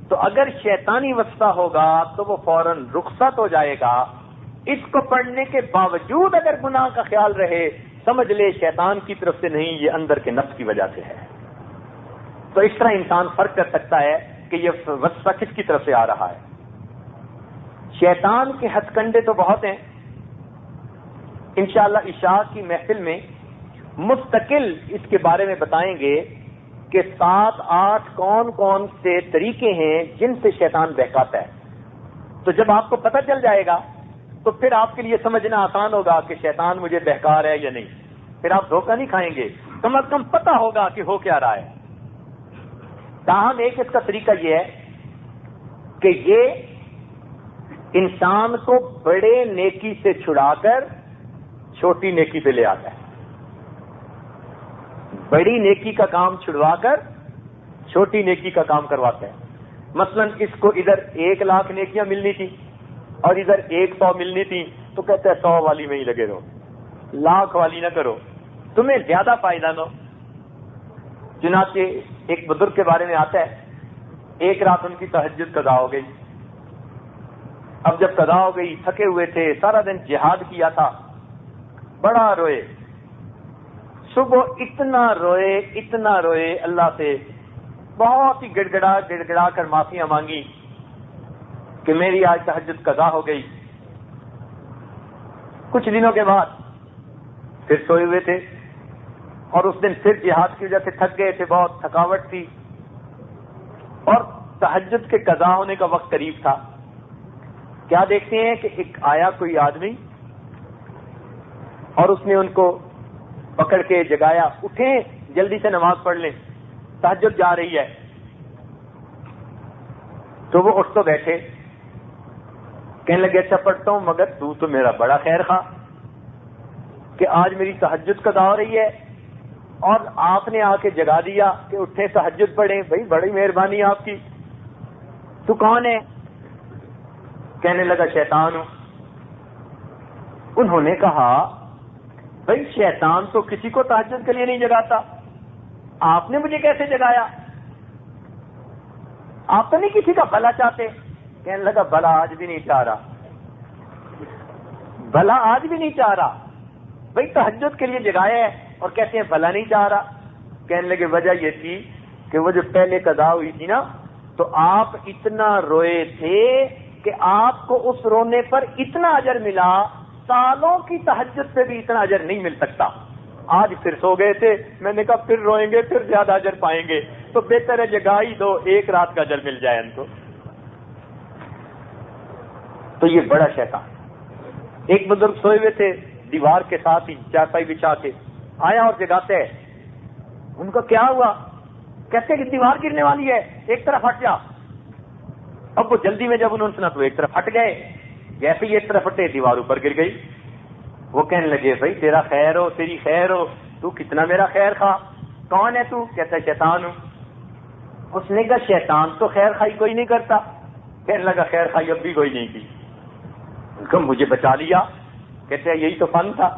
تو اگر شیطانی وسوسہ ہوگا تو وہ فوراً رخصت ہو جائے گا. اس کو پڑھنے کے باوجود اگر گناہ کا خیال رہے، سمجھ لے شیطان کی طرف سے نہیں، یہ اندر کے نفس کی وجہ سے ہے. تو اس طرح انسان فرق کر سکتا ہے کہ یہ وسوسہ کس کی طرف سے آ رہا ہے. شیطان کے ہتھ کنڈے تو بہت ہیں. انشاءاللہ عشاء کی محفل میں مستقل اس کے بارے میں بتائیں گے کہ 7-8 کون کون سے طریقے ہیں جن سے شیطان بہکاتا ہے. تو جب آپ کو پتہ چل جائے گا تو پھر آپ کے لیے سمجھنا آسان ہوگا کہ شیطان مجھے بہکا رہا ہے یا نہیں. پھر آپ دھوکہ نہیں کھائیں گے، کم از کم پتہ ہوگا کہ ہو کیا رہا ہے. تاہم ایک اس کا طریقہ یہ ہے کہ یہ انسان کو بڑے نیکی سے چھڑا کر چھوٹی نیکی پہ لے آتا ہے. بڑی نیکی کا کام چھڑوا کر چھوٹی نیکی کا کام کرواتا ہے. مثلا اس کو ادھر 1 لاکھ نیکیاں ملنی تھی اور ادھر 100 ملنی تھی، تو کہتے ہیں 100 والی میں ہی لگے رہو، لاکھ والی نہ کرو، تمہیں زیادہ فائدہ نہ. چنانچہ ایک بزرگ کے بارے میں آتا ہے، ایک رات ان کی تہجد قضا ہو گئی. اب جب قضا ہو گئی، تھکے ہوئے تھے، سارا دن جہاد کیا تھا، بڑا روئے. صبح اتنا روئے اللہ سے، بہت ہی گڑ گڑا کر معافیاں مانگی کہ میری آج تہجد قضا ہو گئی. کچھ دنوں کے بعد پھر سوئے ہوئے تھے، اور اس دن پھر جہاد کی وجہ سے تھک گئے تھے، بہت تھکاوٹ تھی، اور تہجد کے قضا ہونے کا وقت قریب تھا. کیا دیکھتے ہیں کہ ایک آیا کوئی آدمی اور اس نے ان کو پکڑ کے جگایا، اٹھیں جلدی سے نماز پڑھ لیں، تہجد جا رہی ہے. تو وہ اٹھ تو بیٹھے، کہنے لگے اچھا پڑھتا ہوں، مگر تو میرا بڑا خیر خواہ کہ آج میری تہجد قضا ہو رہی ہے اور آپ نے آ کے جگا دیا کہ اٹھیں تہجد پڑھیں. بھائی بڑی مہربانی آپ کی. تو کون ہے؟ کہنے لگا شیطان ہوں. انہوں نے کہا بھائی شیطان تو کسی کو تہجد کے لیے نہیں جگاتا، آپ نے مجھے کیسے جگایا؟ آپ تو نہیں کسی کا بھلا چاہتے؟ کہنے لگا بھلا آج بھی نہیں چاہ رہا. بھائی تہجد کے لیے جگایا ہے اور کہتے ہیں بھلا نہیں چاہ رہا. کہنے لگے وجہ یہ تھی کہ وہ جو پہلے قضا ہوئی تھی نا، تو آپ اتنا روئے تھے کہ آپ کو اس رونے پر اتنا اجر ملا، سالوں کی تہجد پہ بھی اتنا اجر نہیں مل سکتا. آج پھر سو گئے تھے، میں نے کہا پھر روئیں گے، پھر زیادہ اجر پائیں گے، تو بہتر ہے جگا ہی دو، 1 رات کا اجر مل جائے ان کو. تو یہ بڑا شیطان. ایک بزرگ سوئے ہوئے تھے دیوار کے ساتھ ہی چارپائی بچھا کے، آیا اور جگاتے ہیں. ان کو کیا ہوا؟ کہتے کہ دیوار گرنے والی ہے، ایک طرف ہٹ جا. اب وہ جلدی میں جب انہوں نے سنا تو ایک طرف ہٹ گئے، جیسے ہی ایک طرف ہٹے دیوار اوپر گر گئی. وہ کہنے لگے بھائی تیرا خیر ہو، تیری خیر ہو، تو کتنا میرا خیر خواہ. کون ہے تو؟ کہتا ہے شیطان ہوں. اس نے کہا شیطان تو خیر خواہی کوئی نہیں کرتا. کہنے لگا خیر خواہی اب بھی کوئی نہیں کی. مجھے بچا لیا. کہتے ہیں یہی تو فن تھا.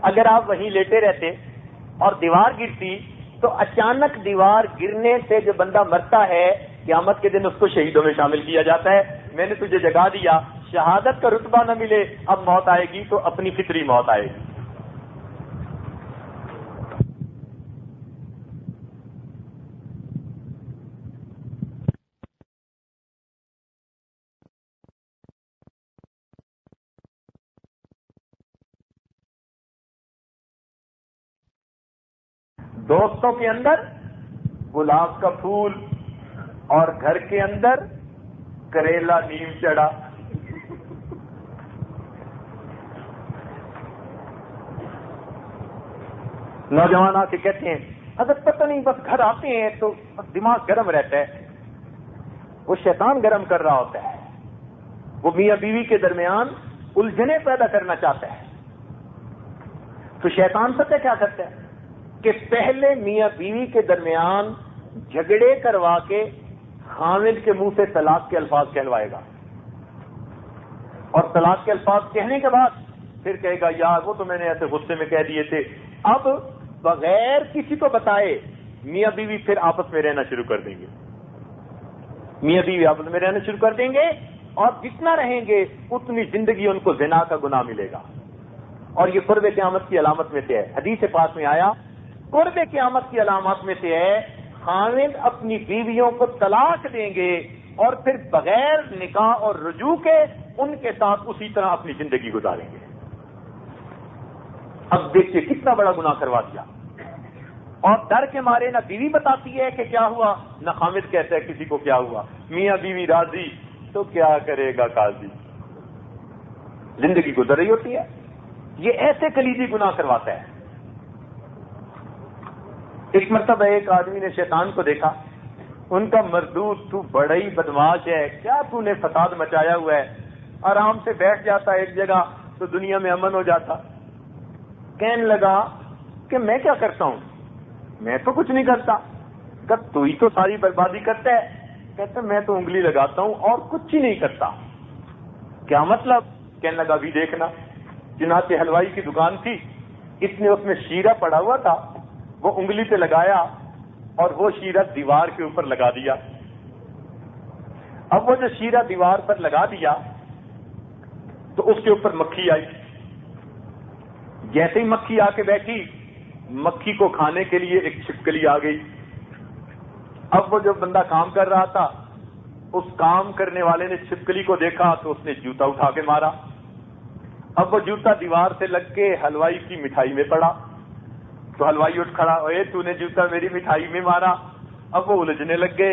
اگر آپ وہیں لیٹے رہتے اور دیوار گرتی تو اچانک دیوار گرنے سے جو بندہ مرتا ہے قیامت کے دن اس کو شہیدوں میں شامل کیا جاتا ہے. میں نے تجھے جگا دیا, شہادت کا رتبہ نہ ملے, اب موت آئے گی تو اپنی فطری موت آئے گی. دوستوں کے اندر گلاب کا پھول اور گھر کے اندر کریلا نیم چڑھا. نوجوان آ کے کہتے ہیں حضرت پتہ نہیں بس گھر آتے ہیں تو بس دماغ گرم رہتا ہے. وہ شیطان گرم کر رہا ہوتا ہے, وہ میاں بیوی کے درمیان الجھنیں پیدا کرنا چاہتا ہے. تو شیطان پتہ کیا کرتا ہے کہ پہلے میاں بیوی کے درمیان جھگڑے کروا کے خاوند کے منہ سے طلاق کے الفاظ کہلوائے گا, اور طلاق کے الفاظ کہنے کے بعد پھر کہے گا یار وہ تو میں نے ایسے غصے میں کہہ دیے تھے. اب بغیر کسی کو بتائے میاں بیوی پھر آپس میں رہنا شروع کر دیں گے, میاں بیوی آپس میں رہنا شروع کر دیں گے, اور جتنا رہیں گے اتنی زندگی ان کو زنا کا گناہ ملے گا. اور یہ قرب قیامت کی علامت میں سے ہے. حدیث پاک میں آیا قرب قیامت کی علامات میں سے ہے خاوند اپنی بیویوں کو طلاق دیں گے اور پھر بغیر نکاح اور رجوع کے ان کے ساتھ اسی طرح اپنی زندگی گزاریں گے. اب دیکھیے کتنا بڑا گناہ کروا دیا, اور ڈر کے مارے نہ بیوی بتاتی ہے کہ کیا ہوا, نہ خاوند کہتا ہے کسی کو کیا ہوا. میاں بیوی راضی تو کیا کرے گا قاضی, زندگی گزر رہی ہوتی ہے. یہ ایسے کلیدی گناہ کرواتا ہے. ایک مرتبہ ایک آدمی نے شیطان کو دیکھا, ان کا مردود تو بڑا ہی بدماش ہے, کیا تو نے فساد مچایا ہوا ہے, آرام سے بیٹھ جاتا ایک جگہ تو دنیا میں امن ہو جاتا. کہنے لگا کہ میں کیا کرتا ہوں, میں تو کچھ نہیں کرتا. کہ تو ہی تو ساری بربادی کرتا ہے. کہتا میں تو انگلی لگاتا ہوں اور کچھ ہی نہیں کرتا. کیا مطلب؟ کہنے لگا بھی دیکھنا. چنانچہ حلوائی کی دکان تھی, اس نے اس میں شیرہ پڑا ہوا تھا, وہ انگلی پہ لگایا اور وہ شیرہ دیوار کے اوپر لگا دیا. اب وہ جو شیرہ دیوار پر لگا دیا تو اس کے اوپر مکھی آئی. جیسے ہی مکھی آ کے بیٹھی, مکھی کو کھانے کے لیے ایک چھپکلی آ گئی. اب وہ جو بندہ کام کر رہا تھا, اس کام کرنے والے نے چھپکلی کو دیکھا تو اس نے جوتا اٹھا کے مارا. اب وہ جوتا دیوار سے لگ کے حلوائی کی مٹھائی میں پڑا تو حلوائی اٹھ کھڑا, اے تو نے جوتا میری مٹھائی میں مارا. اب وہ الجھنے لگ گئے,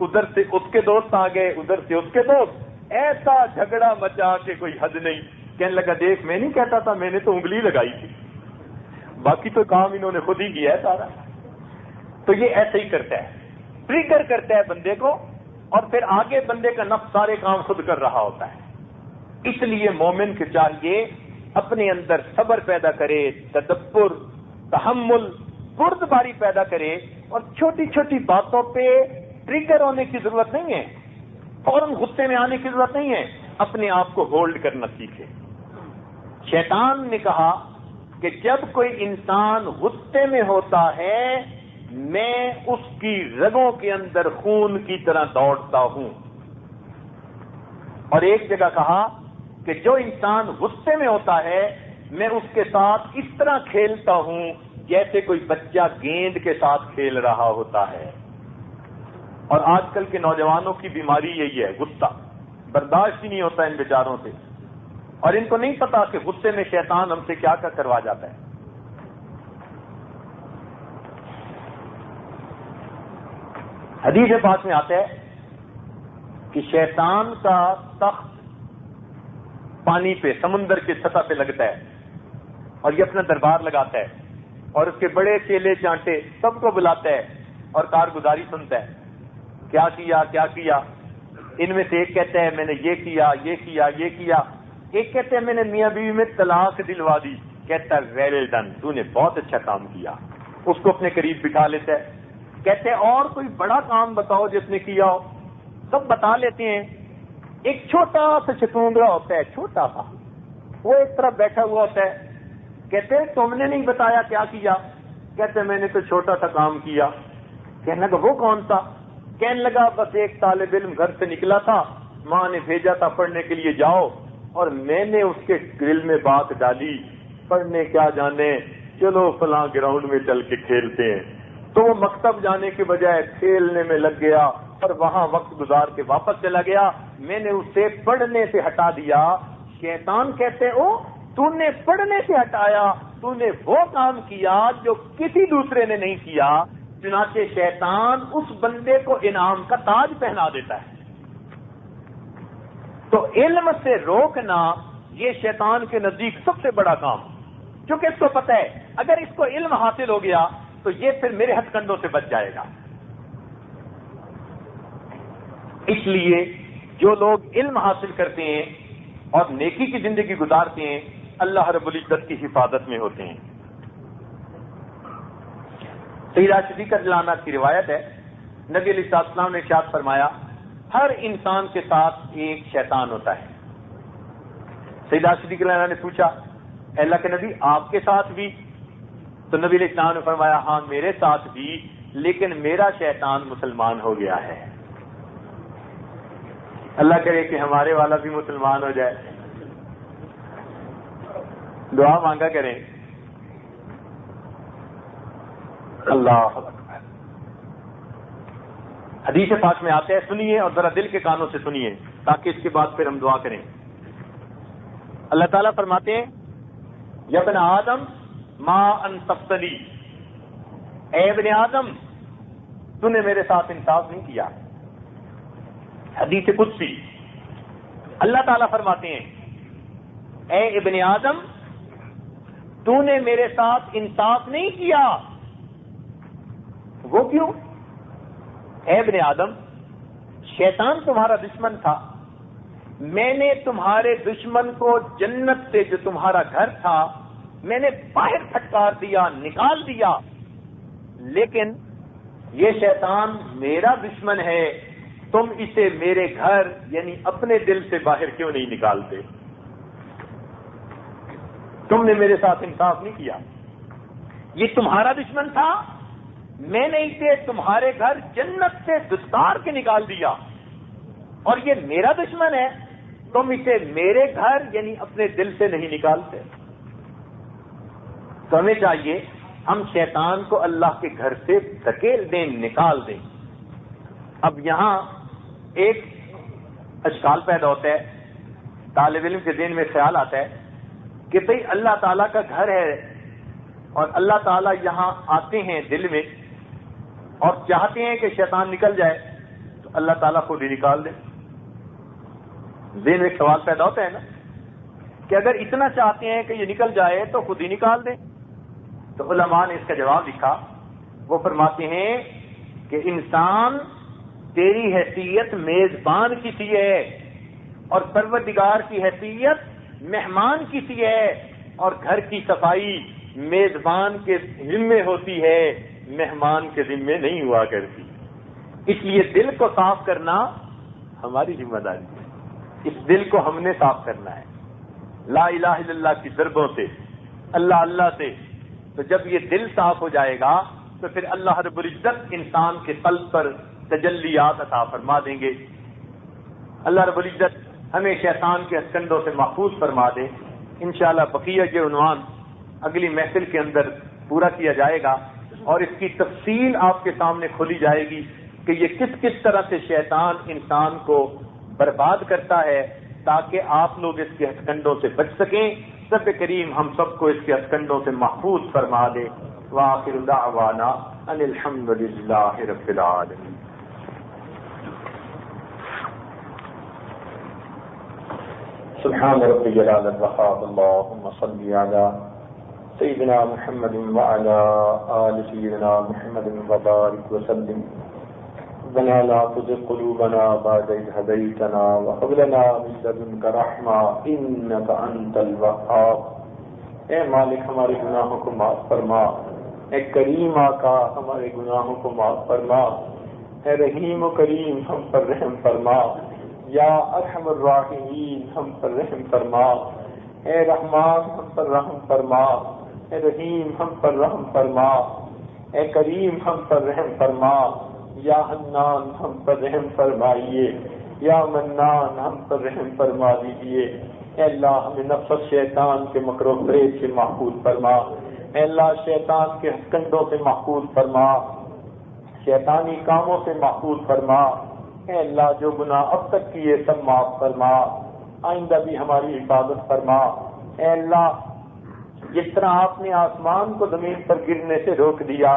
ادھر سے اس کے دوست آ گئے, ادھر سے اس کے دوست, ایسا جھگڑا مچا کے کوئی حد نہیں. کہنے لگا دیکھ میں نہیں کہتا تھا, میں نے تو انگلی لگائی تھی, باقی تو کام انہوں نے خود ہی کیا ہے سارا. تو یہ ایسے ہی کرتا ہے, ٹریگر کرتا ہے بندے کو, اور پھر آگے بندے کا نفس سارے کام خود کر رہا ہوتا ہے. اس لیے مومن کے چاہیے اپنے اندر صبر پیدا کرے, تدبر, تحمل, بردباری پیدا کرے, اور چھوٹی چھوٹی باتوں پہ ٹریگر ہونے کی ضرورت نہیں ہے, فوراً غصے میں آنے کی ضرورت نہیں ہے, اپنے آپ کو ہولڈ کرنا سیکھے. شیطان نے کہا کہ جب کوئی انسان غصے میں ہوتا ہے میں اس کی رگوں کے اندر خون کی طرح دوڑتا ہوں. اور ایک جگہ کہا کہ جو انسان غصے میں ہوتا ہے میں اس کے ساتھ اس طرح کھیلتا ہوں جیسے کوئی بچہ گیند کے ساتھ کھیل رہا ہوتا ہے. اور آج کل کے نوجوانوں کی بیماری یہی ہے, غصہ برداشت ہی نہیں ہوتا ان بیچاروں سے, اور ان کو نہیں پتا کہ غصے میں شیطان ہم سے کیا کیا کروا جاتا ہے. حدیث پاک میں آتا ہے کہ شیطان کا تخت پانی پہ, سمندر کی سطح پہ لگتا ہے, اور یہ اپنا دربار لگاتا ہے, اور اس کے بڑے چیلے چانٹے سب کو بلاتا ہے اور کارگزاری سنتا ہے, کیا کیا کیا کیا. ان میں سے ایک کہتا ہے میں نے یہ کیا یہ کیا یہ کیا, ایک کہتے ہیں میں نے میاں بیوی میں طلاق دلوا دی, کہتا ہے ویل ڈن, تو نے بہت اچھا کام کیا. اس کو اپنے قریب بٹھا لیتا ہے, کہتے ہیں اور کوئی بڑا کام بتاؤ جس نے کیا ہو. سب بتا لیتے ہیں. ایک چھوٹا سا چتونگڑا ہوتا ہے, چھوٹا سا, وہ ایک طرف بیٹھا ہوا ہوتا ہے, کہتے ہیں تم نے نہیں بتایا کیا کیا. کہتے میں نے تو چھوٹا سا کام کیا. کہنے لگا وہ کون سا؟ کہنے لگا بس ایک طالب علم گھر سے نکلا تھا, ماں نے بھیجا تھا پڑھنے کے لیے جاؤ, اور میں نے اس کے دل میں بات ڈالی پڑھنے کیا جانے, چلو فلاں گراؤنڈ میں چل کے کھیلتے ہیں. تو وہ مکتب جانے کے بجائے کھیلنے میں لگ گیا اور وہاں وقت گزار کے واپس چلا گیا. میں نے اسے پڑھنے سے ہٹا دیا. شیطان کہتے ہو تو نے پڑھنے سے ہٹایا, تو نے وہ کام کیا جو کسی دوسرے نے نہیں کیا. چنانچہ شیطان اس بندے کو انعام کا تاج پہنا دیتا ہے. تو علم سے روکنا یہ شیطان کے نزدیک سب سے بڑا کام, کیونکہ اس کو پتہ ہے اگر اس کو علم حاصل ہو گیا تو یہ پھر میرے ہتھ کنڈوں سے بچ جائے گا. اس لیے جو لوگ علم حاصل کرتے ہیں اور نیکی کی زندگی گزارتے ہیں اللہ رب العزت کی حفاظت میں ہوتے ہیں. سیدہ صدیقہ رضی اللہ عنہا کی روایت ہے, نبی علیہ السلام نے ارشاد فرمایا ہر انسان کے ساتھ ایک شیطان ہوتا ہے. سیدہ صدیقہ رضی اللہ عنہا نے پوچھا اے اللہ کے نبی آپ کے ساتھ بھی؟ تو نبی علیہ السلام نے فرمایا ہاں میرے ساتھ بھی, لیکن میرا شیطان مسلمان ہو گیا ہے. اللہ کرے کہ ہمارے والا بھی مسلمان ہو جائے. دعا مانگا کریں. اللہ حدیث پاک میں آتے ہیں, سنیے اور ذرا دل کے کانوں سے سنیے تاکہ اس کے بعد پھر ہم دعا کریں. اللہ تعالیٰ فرماتے ہیں یا ابن آدم ما انصفتنی, اے ابن آدم تو نے میرے ساتھ انصاف نہیں کیا. حدیث قدسی اللہ تعالیٰ فرماتے ہیں اے ابن آدم تو نے میرے ساتھ انصاف نہیں کیا. وہ کیوں؟ اے ابن آدم شیطان تمہارا دشمن تھا, میں نے تمہارے دشمن کو جنت سے جو تمہارا گھر تھا میں نے باہر پھٹکار دیا, نکال دیا, لیکن یہ شیطان میرا دشمن ہے, تم اسے میرے گھر یعنی اپنے دل سے باہر کیوں نہیں نکالتے؟ تم نے میرے ساتھ انصاف نہیں کیا. یہ تمہارا دشمن تھا, میں نے اسے تمہارے گھر جنت سے دستار کے نکال دیا, اور یہ میرا دشمن ہے, تم اسے میرے گھر یعنی اپنے دل سے نہیں نکالتے. تو ہمیں چاہیے ہم شیطان کو اللہ کے گھر سے دھکیل دیں, نکال دیں. اب یہاں ایک اشکال پیدا ہوتا ہے, طالب علم کے ذہن میں خیال آتا ہے کہ بھئی اللہ تعالیٰ کا گھر ہے اور اللہ تعالیٰ یہاں آتے ہیں دل میں اور چاہتے ہیں کہ شیطان نکل جائے, تو اللہ تعالیٰ خود ہی نکال دے. ذہن میں ایک سوال پیدا ہوتا ہے نا کہ اگر اتنا چاہتے ہیں کہ یہ نکل جائے تو خود ہی نکال دیں. تو علماء نے اس کا جواب لکھا, وہ فرماتے ہیں کہ انسان تیری حیثیت میزبان کسی ہے اور پروردگار کی حیثیت مہمان کسی ہے, اور گھر کی صفائی میزبان کے ذمے ہوتی ہے, مہمان کے ذمے نہیں ہوا کرتی. اس لیے دل کو صاف کرنا ہماری ذمہ داری ہے. اس دل کو ہم نے صاف کرنا ہے لا الہ الا اللہ کی ضربوں سے, اللہ اللہ سے. تو جب یہ دل صاف ہو جائے گا تو پھر اللہ رب العزت انسان کے قلب پر تجلیات عطا فرما دیں گے. اللہ رب العزت ہمیں شیطان کے ہتھکنڈوں سے محفوظ فرما دے. انشاءاللہ بقیہ کے عنوان اگلی محفل کے اندر پورا کیا جائے گا اور اس کی تفصیل آپ کے سامنے کھولی جائے گی کہ یہ کس کس طرح سے شیطان انسان کو برباد کرتا ہے, تاکہ آپ لوگ اس کے ہتھکنڈوں سے بچ سکیں. رب کریم ہم سب کو اس کے ہتھکنڈوں سے محفوظ فرما دے. وآخر دعوانا ان الحمد للہ رب العالمین. سبحان ربی جلال الوهاب. اللهم صل على سيدنا محمد وعلى آل سيدنا محمد وبارك وسلم. ربنا لا تزغ قلوبنا بعد إذ هديتنا وهب لنا من لدنك رحمة إنك أنت الوهاب. اے مالک ہمارے گناہوں کو معاف فرما, اے کریم آقا ہمارے گناہوں کو معاف فرما, اے رحیم و کریم ہم پر رحم فرما, یا ارحم الراحمین ہم پر رحم فرما, اے رحمان ہم پر رحم فرما, اے رحیم ہم پر رحم فرما, اے کریم ہم پر رحم فرما، یا حنان ہم پر رحم فرمائیے، یا منان ہم پر رحم فرما دیجیے۔ اے اللہ ہمیں نفس شیطان کے مکر و فریب سے محفوظ فرما، اے اللہ شیطان کے ہتھکنڈوں سے محفوظ فرما، شیطانی کاموں سے محفوظ فرما۔ اے اللہ جو گناہ اب تک کیے سب معاف فرما، آئندہ بھی ہماری حفاظت فرما۔ اے اللہ جس طرح آپ نے آسمان کو زمین پر گرنے سے روک دیا،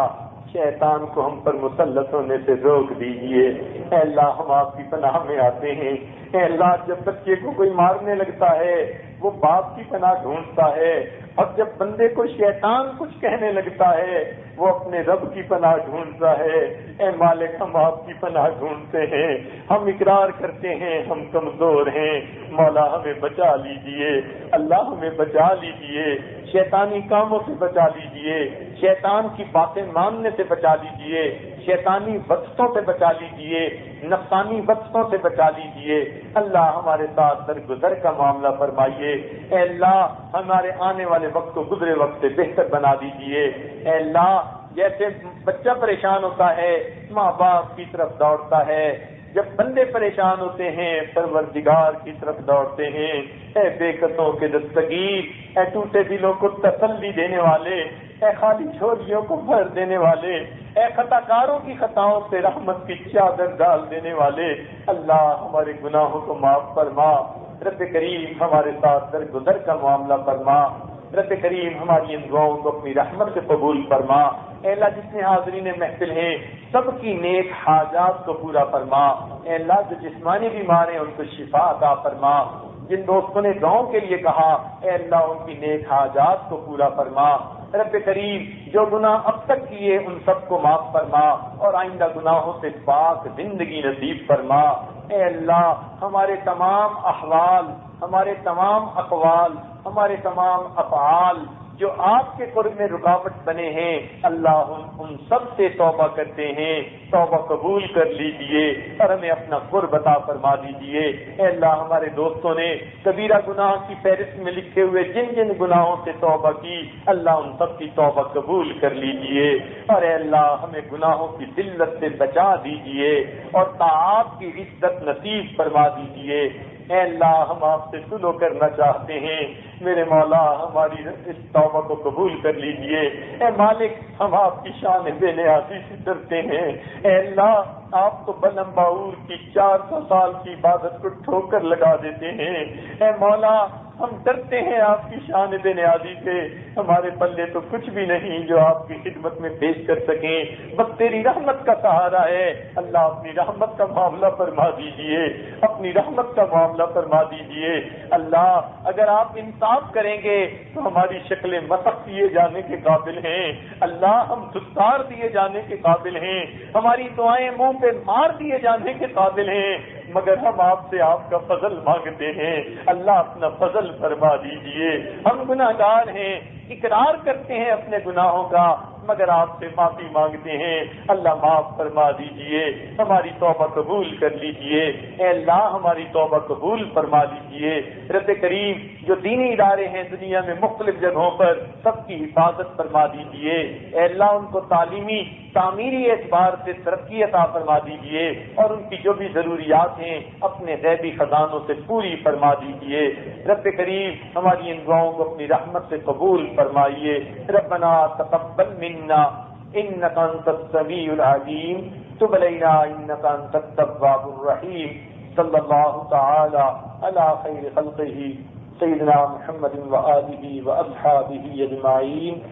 شیطان کو ہم پر مسلط ہونے سے روک دیجیے۔ اے اللہ ہم آپ کی پناہ میں آتے ہیں۔ اے اللہ جب بچے کو کوئی مارنے لگتا ہے وہ باپ کی پناہ ڈھونڈتا ہے، اور جب بندے کو شیطان کچھ کہنے لگتا ہے وہ اپنے رب کی پناہ ڈھونڈتا ہے۔ اے مالک ہم آپ کی پناہ ڈھونڈتے ہیں، ہم اقرار کرتے ہیں ہم کمزور ہیں، مولا ہمیں بچا لیجئے، اللہ ہمیں بچا لیجئے، شیطانی کاموں سے بچا لیجئے، شیطان کی باتیں ماننے سے بچا لیجئے، شیطانی وسطوں سے بچا لیجئے، نفسانی وسطوں سے بچا لیجئے۔ اللہ ہمارے ساتھ درگزر کا معاملہ فرمائیے۔ اے اللہ ہمارے آنے والے وقت کو گزرے وقت سے بہتر بنا دیجئے۔ اے اللہ جیسے بچہ پریشان ہوتا ہے ماں باپ کی طرف دوڑتا ہے، جب بندے پریشان ہوتے ہیں پروردگار کی طرف دوڑتے ہیں۔ اے بے قصوں کے دستگیر، اے ٹوٹے دلوں کو تسلی دینے والے، اے خالی جھولیوں کو بھر دینے والے، اے خطا کاروں کی خطاؤں سے رحمت کی چادر ڈال دینے والے، اللہ ہمارے گناہوں کو معاف فرما۔ رب کریم ہمارے ساتھ درگزر کا معاملہ فرما۔ رب کریم ہماری ان دعاؤں کو اپنی رحمت سے قبول فرما۔ اے اللہ جتنے حاضرین محفل ہیں سب کی نیک حاجات کو پورا فرما۔ اے اللہ جو جسمانی بیمار ہیں ان کو شفا عطا فرما۔ جن دوستوں نے دعاؤں کے لیے کہا اے اللہ ان کی نیک حاجات کو پورا فرما۔ رب کریم جو گناہ اب تک کیے ان سب کو معاف فرما اور آئندہ گناہوں سے پاک زندگی نصیب فرما۔ اے اللہ ہمارے تمام احوال، ہمارے تمام اقوال، ہمارے تمام افعال جو آپ کے قرب میں رکاوٹ بنے ہیں اللہ ان سب سے توبہ کرتے ہیں، توبہ قبول کر لیجئے اور ہمیں اپنا قرب عطا فرما دیجئے۔ اے اللہ ہمارے دوستوں نے کبیرہ گناہ کی فہرست میں لکھے ہوئے جن جن گناہوں سے توبہ کی اللہ ان سب کی توبہ قبول کر لیجئے، اور اے اللہ ہمیں گناہوں کی ذلت سے بچا دیجئے اور طاعات کی عزت نصیب فرما دیجئے۔ اے اللہ ہم آپ سے سلو کرنا چاہتے ہیں، میرے مولا ہماری اس توبہ کو قبول کر لیجئے۔ اے مالک ہم آپ کی شان بے نیازی سے ڈرتے ہیں۔ اے اللہ آپ تو بلم باور کی 400 سال کی عبادت کو ٹھوکر لگا دیتے ہیں۔ اے مولا ہم ڈرتے ہیں آپ کی شان بے نیازی سے، ہمارے پلے تو کچھ بھی نہیں جو آپ کی خدمت میں پیش کر سکیں، بس تیری رحمت کا سہارا ہے۔ اللہ اپنی رحمت کا معاملہ فرما دیجئے، اپنی رحمت کا معاملہ فرما دیجئے۔ اللہ اگر آپ انصاف کریں گے تو ہماری شکلیں مسخ دیے جانے کے قابل ہیں، اللہ ہم دستار دیے جانے کے قابل ہیں، ہماری دعائیں منہ پہ مار دیے جانے کے قابل ہیں، مگر ہم آپ سے آپ کا فضل مانگتے ہیں۔ اللہ اپنا فضل فرما دیجئے۔ ہم گناہگار ہیں، اقرار کرتے ہیں اپنے گناہوں کا، مگر آپ سے معافی مانگتے ہیں، اللہ معاف فرما دیجئے، ہماری توبہ قبول کر لیجئے۔ اے اللہ ہماری توبہ قبول فرما لیجئے۔ رب کریم جو دینی ادارے ہیں دنیا میں مختلف جگہوں پر سب کی حفاظت فرما دیجئے۔ اے اللہ ان کو تعلیمی تعمیری اعتبار سے ترقی عطا فرما دیجئے اور ان کی جو بھی ضروریات ہیں اپنے غیبی خزانوں سے پوری فرما دیجئے۔ رب کریم ہماری ان دعاؤں کو اپنی رحمت سے قبول فرمائیے۔ ربنا تقبل منا انك انت السميع العليم تب علينا انك انت التواب الرحيم صلى الله تعالى على خير خلقه سيدنا محمد وآله وأصحابه أجمعين.